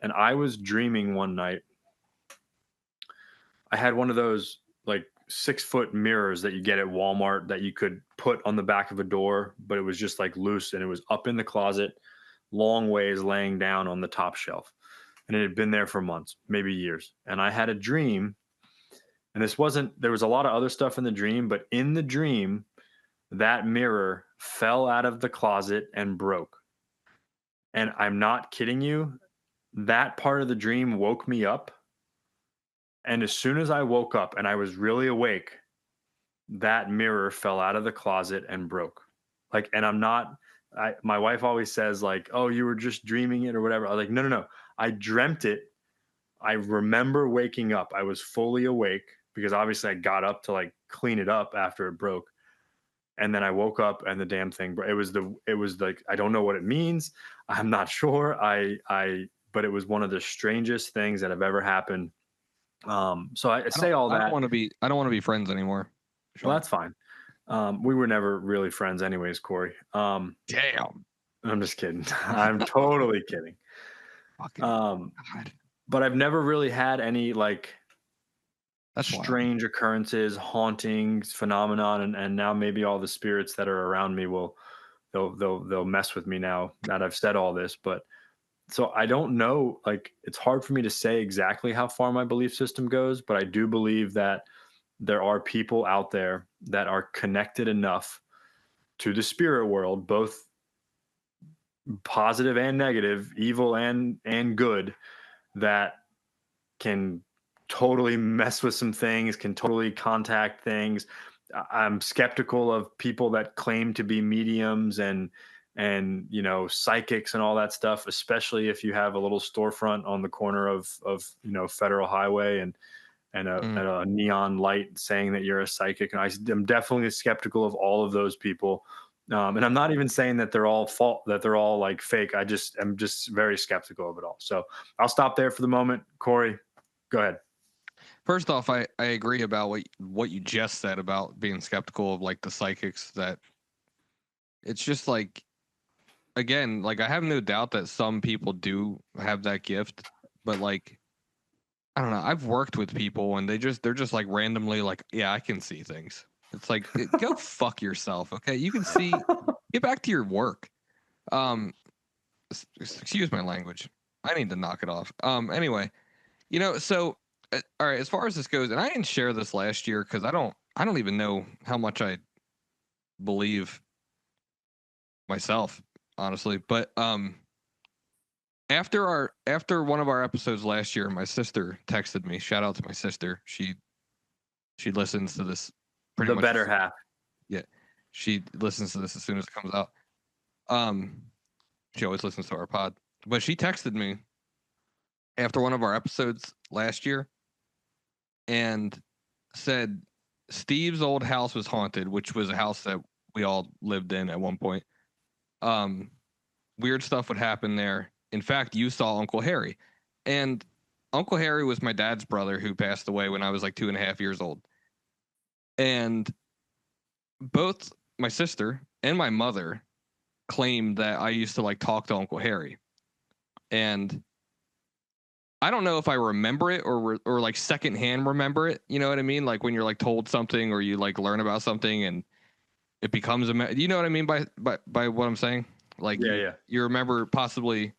And I was dreaming one night. I had one of those like 6-foot mirrors that you get at Walmart that you could put on the back of a door, but it was just like loose, and it was up in the closet, long ways laying down on the top shelf. And it had been there for months, maybe years. And I had a dream, and there was a lot of other stuff in the dream, but in the dream, that mirror fell out of the closet and broke. And I'm not kidding you. That part of the dream woke me up. And as soon as I woke up and I was really awake, that mirror fell out of the closet and broke. Like, and I'm not, my wife always says like, "Oh, you were just dreaming it or whatever." I was like, "No, no, no. I dreamt it. I remember waking up. I was fully awake because obviously I got up to like clean it up after it broke. And then I woke up and the damn thing, it was like, I don't know what it means. I'm not sure. But it was one of the strangest things that have ever happened. So I say all I don't that. want to be. I don't want to be friends anymore. Well, Sean. that's fine. We were never really friends anyways, Corey. Damn. I'm just kidding. I'm totally kidding. Fucking Um, God. but I've never really had any like That's wild. strange occurrences, hauntings, phenomenon, and now maybe all the spirits that are around me they'll mess with me now that I've said all this. But so I don't know, like it's hard for me to say exactly how far my belief system goes, but I do believe that there are people out there that are connected enough to the spirit world, both positive and negative, evil and good, that can totally mess with some things, can totally contact things. I'm skeptical of people that claim to be mediums and you know psychics and all that stuff, especially if you have a little storefront on the corner of you know Federal Highway and a neon light saying that you're a psychic. And I'm definitely skeptical of all of those people. And I'm not even saying that they're all that they're all like fake. I'm just very skeptical of it all. So I'll stop there for the moment. Corey, go ahead. First off, I agree about what you just said about being skeptical of like the psychics. That it's just like, again, like I have no doubt that some people do have that gift, but like I don't know. I've worked with people and they're just like randomly like, yeah, I can see things. It's like go fuck yourself, okay? You can see. Get back to your work. Um, excuse my language. I need to knock it off. Anyway, you know, so all right, as far as this goes, and I didn't share this last year because I don't even know how much I believe myself, honestly. But after one of our episodes last year, my sister texted me. Shout out to my sister. She listens to this pretty The much. better half. Yeah, she listens to this as soon as it comes out. Um, she always listens to our pod, but she texted me after one of our episodes last year and said Steve's old house was haunted, which was a house that we all lived in at one point. Weird stuff would happen there. In fact, you saw Uncle Harry, and Uncle Harry was my dad's brother who passed away when I was like 2.5 years old. And both my sister and my mother claimed that I used to like talk to Uncle Harry. And I don't know if I remember it or like secondhand remember it. You know what I mean? Like when you're like told something or you like learn about something and it becomes you know what I mean by what I'm saying? Like Yeah. You remember possibly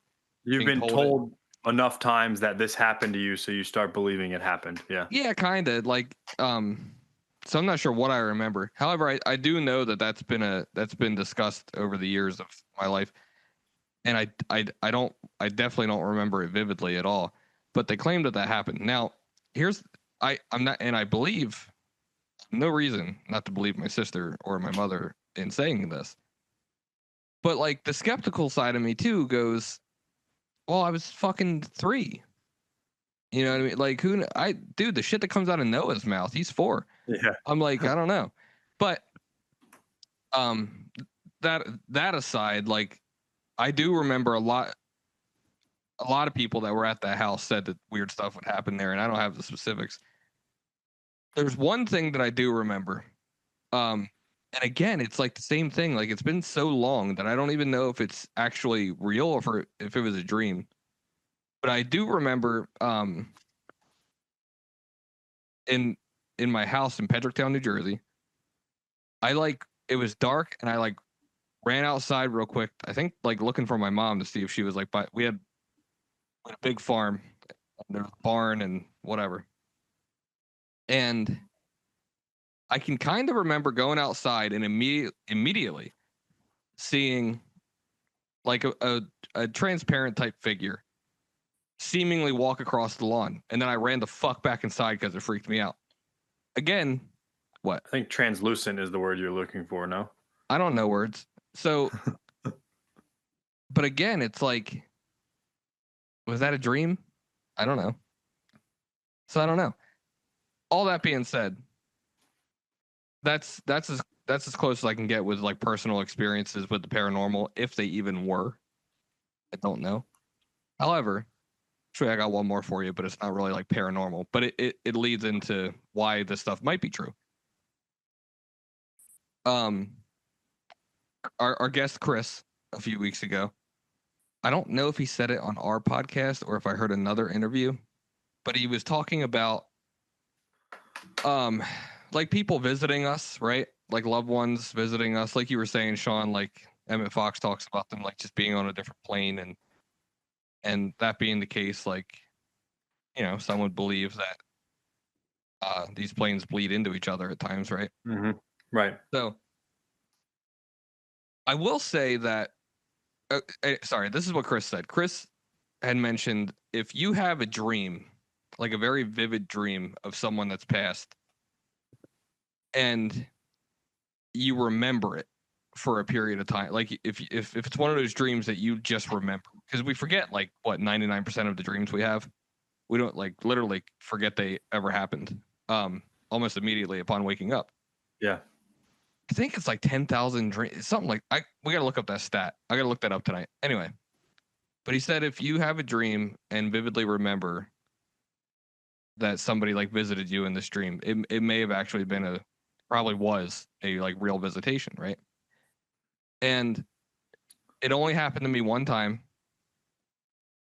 You've being been told enough times that this happened to you, so you start believing it happened. Yeah. Yeah, kind of like so I'm not sure what I remember. However, I do know that that's been discussed over the years of my life. And I definitely don't remember it vividly at all. But they claim that happened. Now, I'm not, and I believe no reason not to believe my sister or my mother in saying this. But like the skeptical side of me too goes, well, I was fucking 3. You know what I mean? Like dude, the shit that comes out of Noah's mouth, he's 4. Yeah. I'm like, I don't know. But that aside, like I do remember a lot of people that were at that house said that weird stuff would happen there, and I don't have the specifics. There's one thing that I do remember. And again, it's like the same thing. Like it's been so long that I don't even know if it's actually real or if it was a dream. But I do remember in my house in Pedricktown, New Jersey, it was dark and I like ran outside real quick. I think like looking for my mom to see if she was like we had a big farm. There was a barn and whatever. And I can kind of remember going outside and immediately seeing like a transparent type figure seemingly walk across the lawn. And then I ran the fuck back inside because it freaked me out. Again, what? I think translucent is the word you're looking for, no? I don't know words. So But again, it's like, was that a dream? I don't know. So I don't know. All that being said, that's as close as I can get with like personal experiences with the paranormal, if they even were. I don't know. However, actually, I got one more for you, but it's not really like paranormal, but it leads into why this stuff might be true. Our guest Chris a few weeks ago, I don't know if he said it on our podcast or if I heard another interview, but he was talking about like people visiting us, right? Like loved ones visiting us, like you were saying, Sean. Like Emmett Fox talks about them like just being on a different plane, and that being the case, like, you know, some would believe that these planes bleed into each other at times, right? Mm-hmm. Right. So I will say that sorry, this is what Chris said. Chris had mentioned, if you have a dream, like a very vivid dream of someone that's passed, and you remember it for a period of time, like if it's one of those dreams that you just remember, because we forget like what 99% of the dreams we have, we don't, like, literally forget they ever happened almost immediately upon waking up. Yeah. I think it's like 10,000 dreams, something like, we got to look up that stat. I got to look that up tonight. Anyway, but he said if you have a dream and vividly remember that somebody like visited you in this dream, it may have actually been probably was a like real visitation, right? And it only happened to me one time,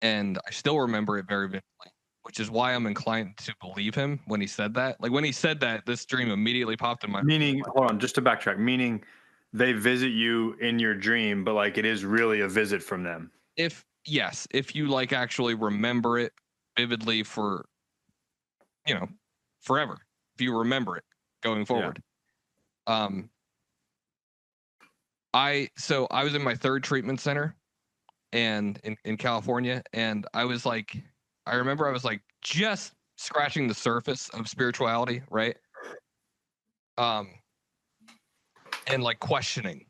and I still remember it very vividly, which is why I'm inclined to believe him when he said that. Like when he said that, this dream immediately popped in my. Meaning, hold on, just to backtrack. Meaning, they visit you in your dream, but like it is really a visit from them. If you like actually remember it vividly for, you know, forever. If you remember it going forward. Yeah. I was in my third treatment center and in California, and I remember I was like just scratching the surface of spirituality, right? And like questioning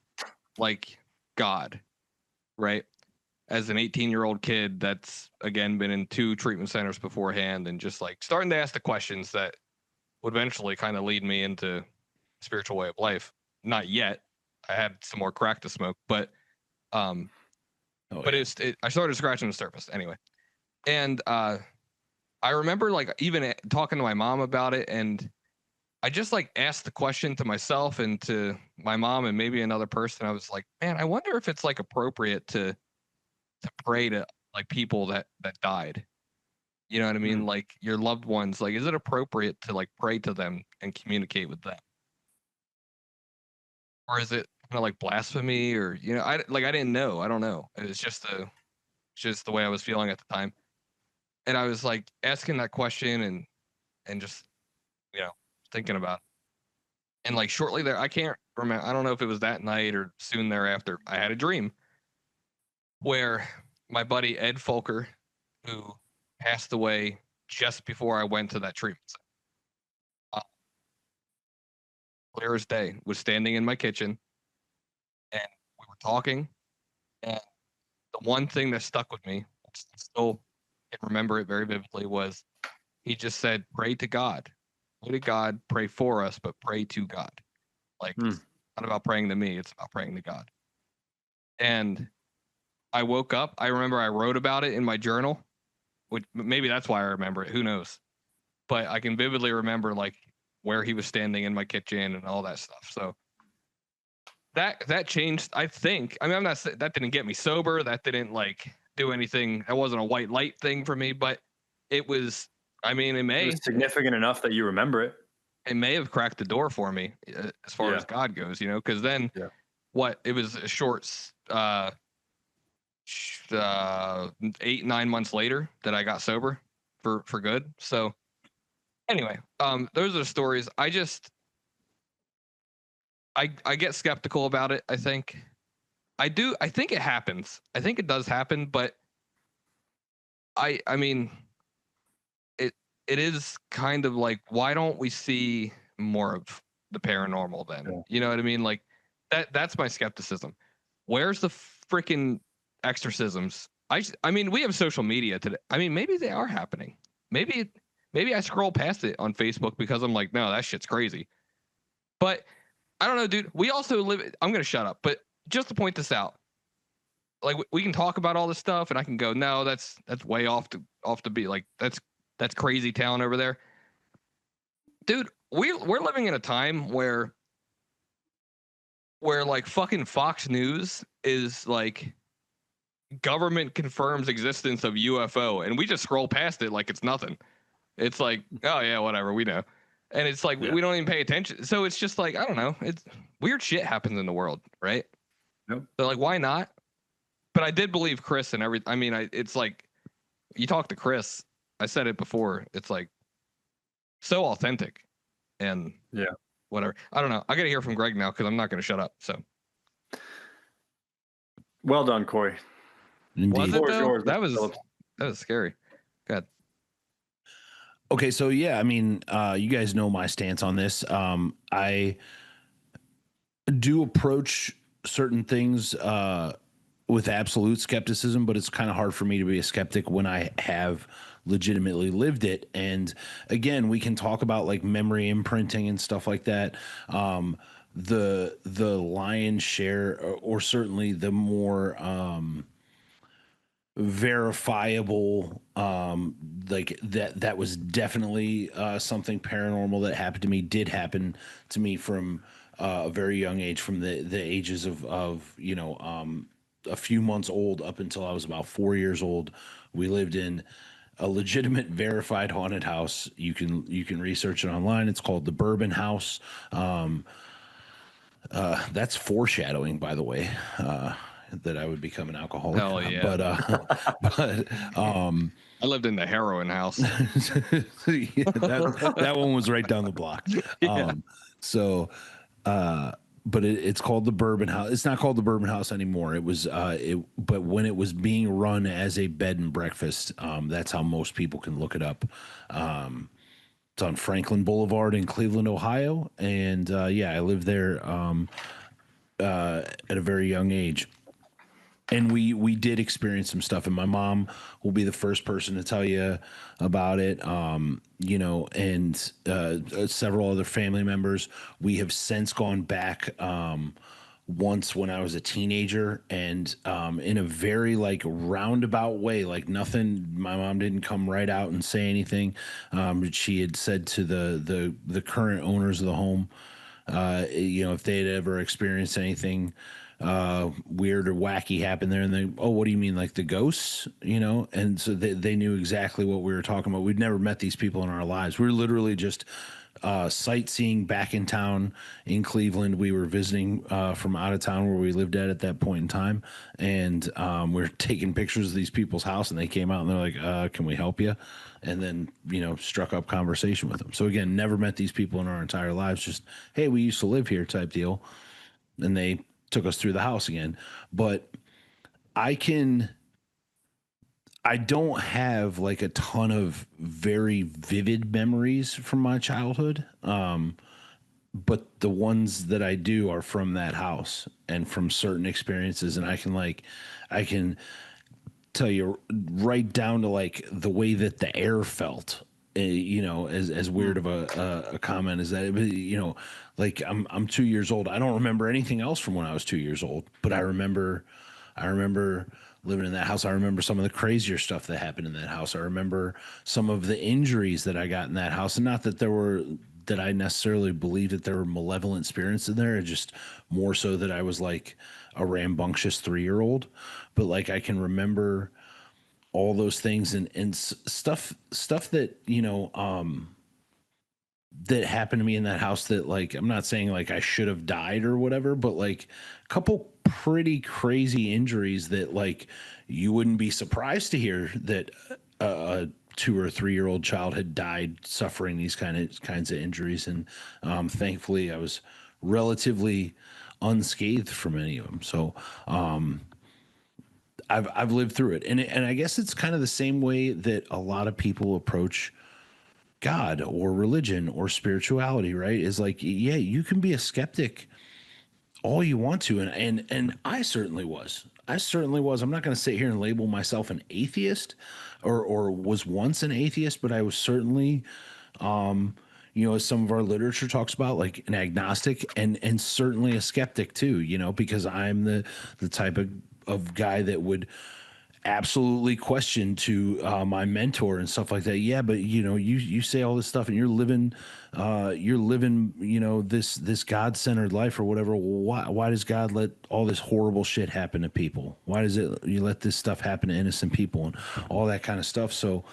like God, right? As an 18-year-old kid that's again been in 2 treatment centers beforehand, and just like starting to ask the questions that would eventually kind of lead me into spiritual way of life. Not yet. I had some more crack to smoke, but I started scratching the surface anyway. And I remember like even talking to my mom about it, and I just like asked the question to myself and to my mom and maybe another person. I was like, man, I wonder if it's like appropriate to pray to like people that died. You know what I mean? Like your loved ones, like, is it appropriate to like pray to them and communicate with them? Or is it kind of like blasphemy, or, you know, I didn't know. I don't know. It was just the way I was feeling at the time. And I was like asking that question and just, you know, thinking about it. And like shortly there, I can't remember. I don't know if it was that night or soon thereafter, I had a dream where my buddy Ed Folker, who passed away just before I went to that treatment center, clear as day, was standing in my kitchen, and we were talking. And the one thing that stuck with me, which I still can remember it very vividly, was he just said, "Pray to God, pray to God, pray for us, but pray to God." Like, it's not about praying to me; it's about praying to God. And I woke up. I remember I wrote about it in my journal, which maybe that's why I remember it. Who knows? But I can vividly remember like where he was standing in my kitchen and all that stuff. So that changed, I think. I mean, that didn't get me sober. That didn't like do anything. That wasn't a white light thing for me, but it was, I mean, it was significant enough that you remember it. It may have cracked the door for me as far as God goes, you know, because then it was a short 8-9 months later that I got sober for good. So anyway, those are the stories. I get skeptical about it. I think it happens. I think it does happen, but I mean, it is kind of like, why don't we see more of the paranormal then? You know what I mean? Like that's my skepticism. Where's the freaking exorcisms. I mean, we have social media today. I mean, maybe they are happening. Maybe I scroll past it on Facebook because I'm like, no, that shit's crazy. But I don't know, dude. We also live. I'm gonna shut up. But just to point this out, like we can talk about all this stuff, and I can go, no, that's way off to be like that's crazy town over there, dude. We're living in a time where like fucking Fox News is like government confirms existence of UFO, and we just scroll past it like it's nothing. It's like, oh yeah, whatever, we know. And it's like we don't even pay attention. So it's just like, I don't know. It's weird shit happens in the world, right? Yep. So like, why not? But I did believe Chris and everything. I mean, it's like you talk to Chris. I said it before. It's like so authentic, and whatever. I don't know. I got to hear from Greg now because I'm not going to shut up. So well done, Corey. Was it though? Yours, that was scary. God. Okay, so yeah, I mean, you guys know my stance on this. I do approach certain things with absolute skepticism, but it's kind of hard for me to be a skeptic when I have legitimately lived it. And again, we can talk about like memory imprinting and stuff like that. The lion's share, or certainly the more verifiable, like that was definitely something paranormal that happened to me, did happen to me from a very young age, from the ages of you know, a few months old up until I was about 4 years old. We lived in a legitimate verified haunted house. You can research it online. It's called the Bourbon House. That's foreshadowing, by the way, that I would become an alcoholic. Hell yeah. But I lived in the heroin house. that one was right down the block. Yeah. But it's called the Bourbon House. It's not called the Bourbon House anymore. It was but when it was being run as a bed and breakfast, that's how most people can look it up. It's on Franklin Boulevard in Cleveland, Ohio, and yeah, I lived there at a very young age. And we did experience some stuff, and my mom will be the first person to tell you about it. You know, and several other family members. We have since gone back once when I was a teenager, and in a very like roundabout way, like nothing. My mom didn't come right out and say anything. She had said to the current owners of the home, you know, if they had ever experienced anything weird or wacky happen there, and they, oh, what do you mean, like the ghosts, you know? And so they knew exactly what we were talking about. We'd never met these people in our lives. We were literally just sightseeing back in town in Cleveland. We were visiting from out of town where we lived at that point in time, and we were taking pictures of these people's house, and they came out and they're like, can we help you? And then, you know, struck up conversation with them. So again, never met these people in our entire lives, just, hey, we used to live here type deal. And they took us through the house again. But I don't have like a ton of very vivid memories from my childhood. But the ones that I do are from that house and from certain experiences. And I can tell you right down to like the way that the air felt, you know, as weird of a comment as that, you know, like I'm 2 years old. I don't remember anything else from when I was 2 years old, but I remember living in that house. I remember some of the crazier stuff that happened in that house. I remember some of the injuries that I got in that house, and not that that I necessarily believed that there were malevolent spirits in there. Just more so that I was like a rambunctious 3-year-old, but like I can remember all those things and stuff that, you know, that happened to me in that house that, like, I'm not saying like I should have died or whatever, but like a couple pretty crazy injuries that like you wouldn't be surprised to hear that a 2 or 3-year-old child had died suffering these kinds of injuries. And thankfully I was relatively unscathed from any of them. So I've lived through it. And I guess it's kind of the same way that a lot of people approach God or religion or spirituality, right? Is like, yeah, you can be a skeptic all you want to, and I certainly was. I'm not going to sit here and label myself an atheist, or was once an atheist, but I was certainly, as some of our literature talks about, like an agnostic, and certainly a skeptic too. Because I'm the type of guy that would absolutely question to my mentor and stuff like that. Yeah, but you say all this stuff and you're living this God-centered life or whatever. Why does God let all this horrible shit happen to people? Why does you let this stuff happen to innocent people and all that kind of stuff? So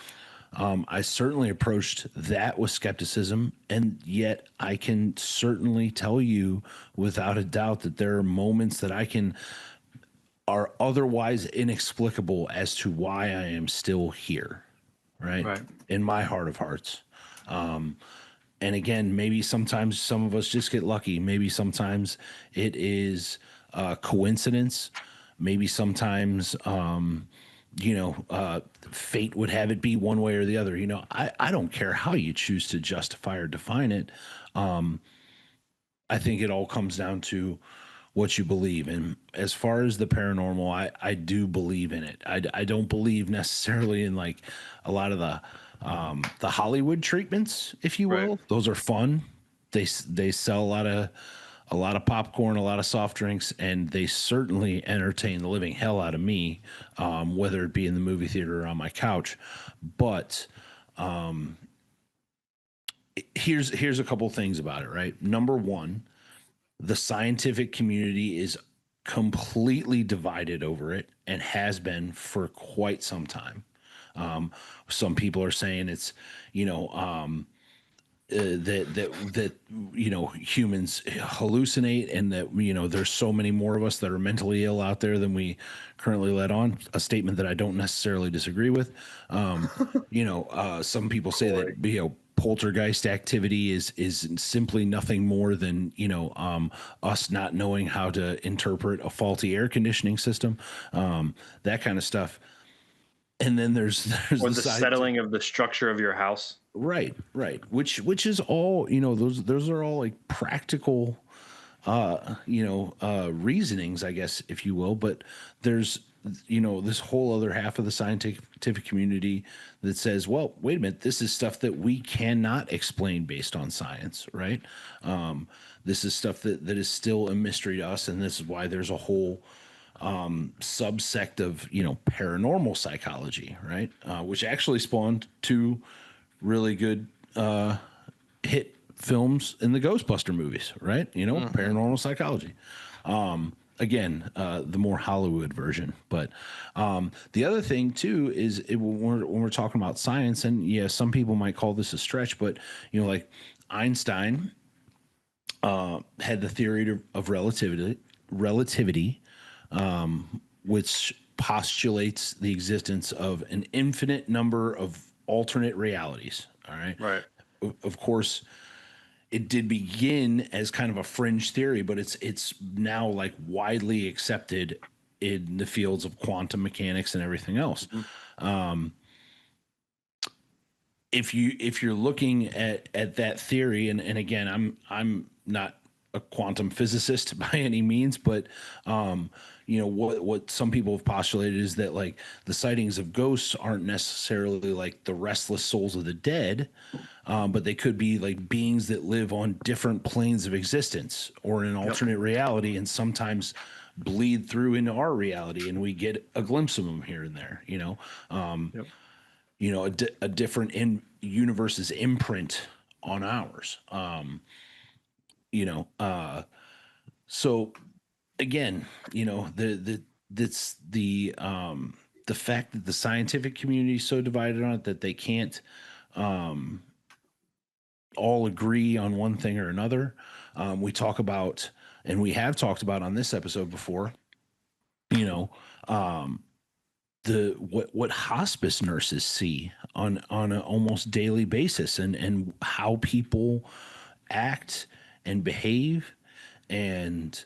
I certainly approached that with skepticism, and yet I can certainly tell you without a doubt that there are moments that are otherwise inexplicable as to why I am still here, right? In my heart of hearts. And again, maybe sometimes some of us just get lucky. Maybe sometimes it is coincidence. Maybe sometimes, fate would have it be one way or the other. I don't care how you choose to justify or define it. I think it all comes down to what you believe. And as far as the paranormal, I do believe in it. I don't believe necessarily in like a lot of the Hollywood treatments, if you will. Those are fun. They sell a lot of popcorn, a lot of soft drinks, and they certainly entertain the living hell out of me, whether it be in the movie theater or on my couch. But here's a couple things about it, right? Number one, the scientific community is completely divided over it and has been for quite some time. Some people are saying it's, that humans hallucinate, and that there's so many more of us that are mentally ill out there than we currently let on. A statement that I don't necessarily disagree with. Some people say that poltergeist activity is simply nothing more than us not knowing how to interpret a faulty air conditioning system, that kind of stuff. And then there's or the settling of the structure of your house. Right. Which is all, those are all like practical, reasonings, I guess, if you will. But there's, this whole other half of the scientific community that says, well, wait a minute, this is stuff that we cannot explain based on science, right? This is stuff that is still a mystery to us. And this is why there's a whole subsect of, paranormal psychology, right? Which actually spawned two really good hit films in the Ghostbuster movies, right? Paranormal psychology. Again, the more Hollywood version. But the other thing too is when we're talking about science, and yeah, some people might call this a stretch, but like Einstein had the theory of relativity, which postulates the existence of an infinite number of alternate realities. All right. Right. Of course, it did begin as kind of a fringe theory, but it's now like widely accepted in the fields of quantum mechanics and everything else. Mm-hmm. If you're looking at that theory, and again, I'm not a quantum physicist by any means, but what some people have postulated is that like the sightings of ghosts aren't necessarily like the restless souls of the dead, but they could be like beings that live on different planes of existence or in an alternate reality, and sometimes bleed through into our reality, and we get a glimpse of them here and there. A different universe's imprint on ours. So again, that's the fact that the scientific community is so divided on it that they can't all agree on one thing or another. We talk about, and we have talked about on this episode before, what hospice nurses see on an almost daily basis, and how people act and behave, and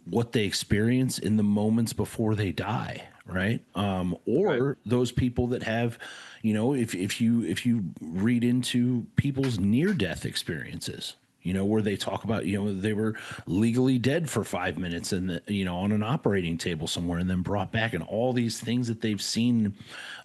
what they experience in the moments before they die, right? Or those people that have, if you read into people's near-death experiences, where they talk about, they were legally dead for 5 minutes and, on an operating table somewhere and then brought back, and all these things that they've seen.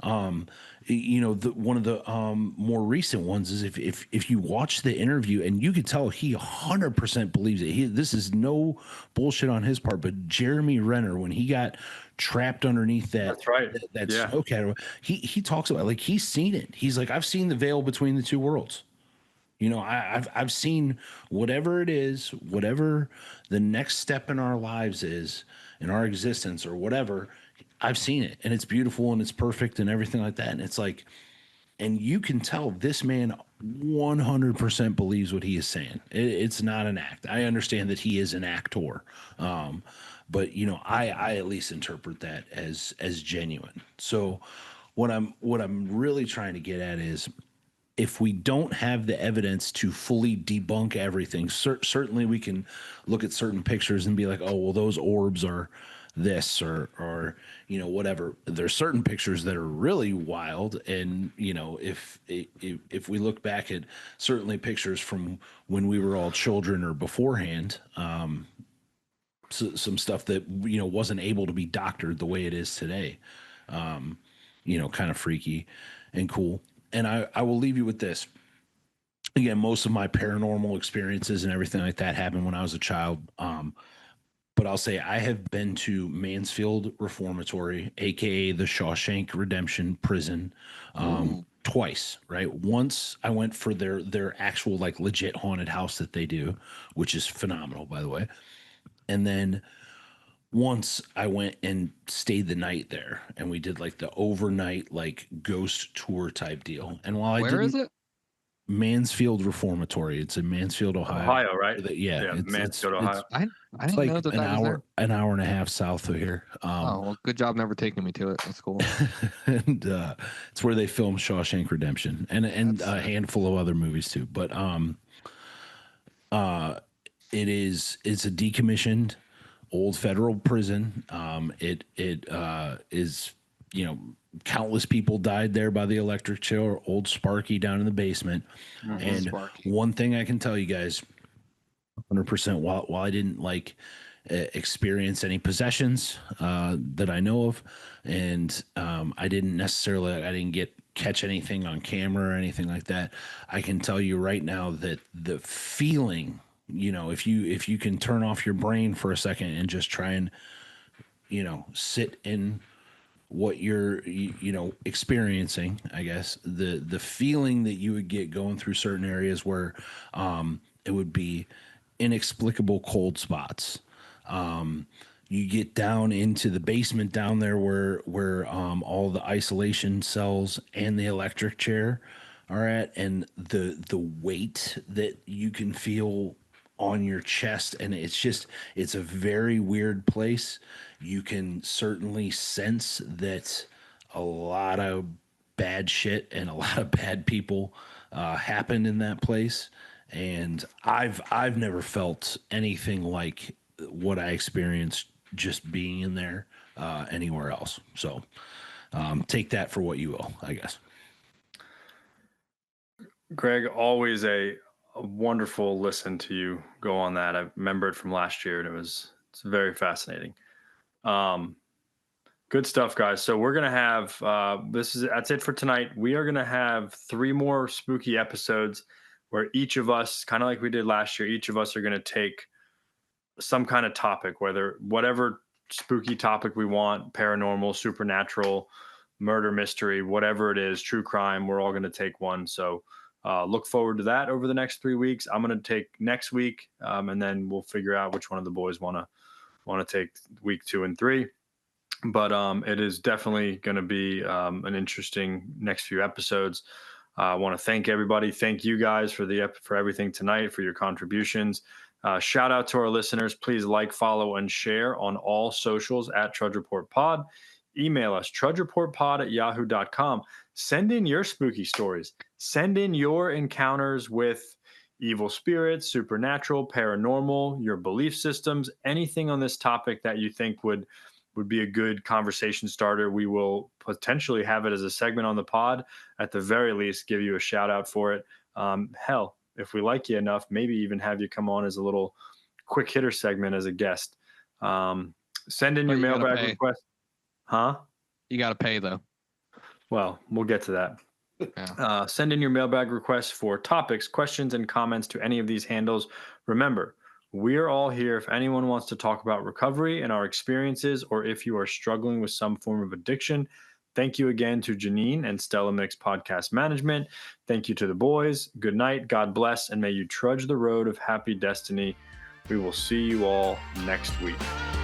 One of the more recent ones is if you watch the interview, and you could tell he 100% believes it. This is no bullshit on his part, but Jeremy Renner, when he got trapped underneath That's right. that Yeah. snow cattle, he talks about, like, he's seen it. He's like, I've seen the veil between the two worlds. I've seen whatever it is, whatever the next step in our lives is, in our existence or whatever. I've seen it, and it's beautiful and it's perfect and everything like that. And it's like, and you can tell this man 100% believes what he is saying. It's not an act. I understand that he is an actor, but I at least interpret that as genuine. So what I'm really trying to get at is, if we don't have the evidence to fully debunk everything, certainly we can look at certain pictures and be like, oh, well, those orbs are this, or whatever. There's certain pictures that are really wild, and if we look back at certainly pictures from when we were all children or beforehand, some stuff that wasn't able to be doctored the way it is today, kind of freaky and cool. And I will leave you with this. Again, most of my paranormal experiences and everything like that happened when I was a child. But I'll say I have been to Mansfield Reformatory, aka the Shawshank Redemption Prison, twice. Right, once I went for their actual, like, legit haunted house that they do, which is phenomenal, by the way. And then once I went and stayed the night there, and we did like the overnight, like, ghost tour type deal. And while Where is it? Mansfield Reformatory. It's in Mansfield, Ohio. Ohio, right? Yeah, Mansfield, Ohio. I it's didn't like know that an that was there. hour and a half south of here. Oh, well, good job never taking me to it. That's cool. And it's where they filmed Shawshank Redemption and That's- a handful of other movies too. But it's a decommissioned old federal prison. It is, countless people died there by the electric chair. Old Sparky down in the basement. And Sparky. one thing I can tell you guys, 100%, while I didn't experience any possessions that I know of, and I didn't catch anything on camera or anything like that, I can tell you right now that the feeling, if you can turn off your brain for a second and just try and sit in what you're experiencing, I guess the feeling that you would get going through certain areas where it would be inexplicable cold spots. You get down into the basement down there where all the isolation cells and the electric chair are at, and the weight that you can feel on your chest, and it's a very weird place. You can certainly sense that a lot of bad shit and a lot of bad people happened in that place, and I've never felt anything like what I experienced just being in there anywhere else. So take that for what you will, I guess. Greg, always a wonderful listen to you go on that. I remember it from last year, and it's very fascinating. Good stuff, guys. So we're gonna have that's it for tonight. We are gonna have 3 more spooky episodes where each of us, kind of like we did last year, each of us are gonna take some kind of topic, whatever spooky topic we want, paranormal, supernatural, murder mystery, whatever it is, true crime. We're all gonna take one. So look forward to that over the next 3 weeks. I'm going to take next week, and then we'll figure out which one of the boys want to take week 2 and 3. But it is definitely going to be an interesting next few episodes. I want to thank everybody. Thank you guys for everything tonight, for your contributions. Shout out to our listeners. Please like, follow, and share on all socials at Trudge Report Pod. Email us, trudgereportpod@yahoo.com. Send in your spooky stories. Send in your encounters with evil spirits, supernatural, paranormal, your belief systems, anything on this topic that you think would be a good conversation starter. We will potentially have it as a segment on the pod. At the very least, give you a shout out for it. Hell, if we like you enough, maybe even have you come on as a little quick hitter segment as a guest. Send in your mailbag request. Huh? You got to pay though. Well, we'll get to that. Yeah. Send in your mailbag requests for topics, questions, and comments to any of these handles. Remember, we're all here if anyone wants to talk about recovery and our experiences, or if you are struggling with some form of addiction. Thank you again to Janine and Stella Mix Podcast Management. Thank you to the boys. Good night. God bless, and may you trudge the road of happy destiny. We will see you all next week.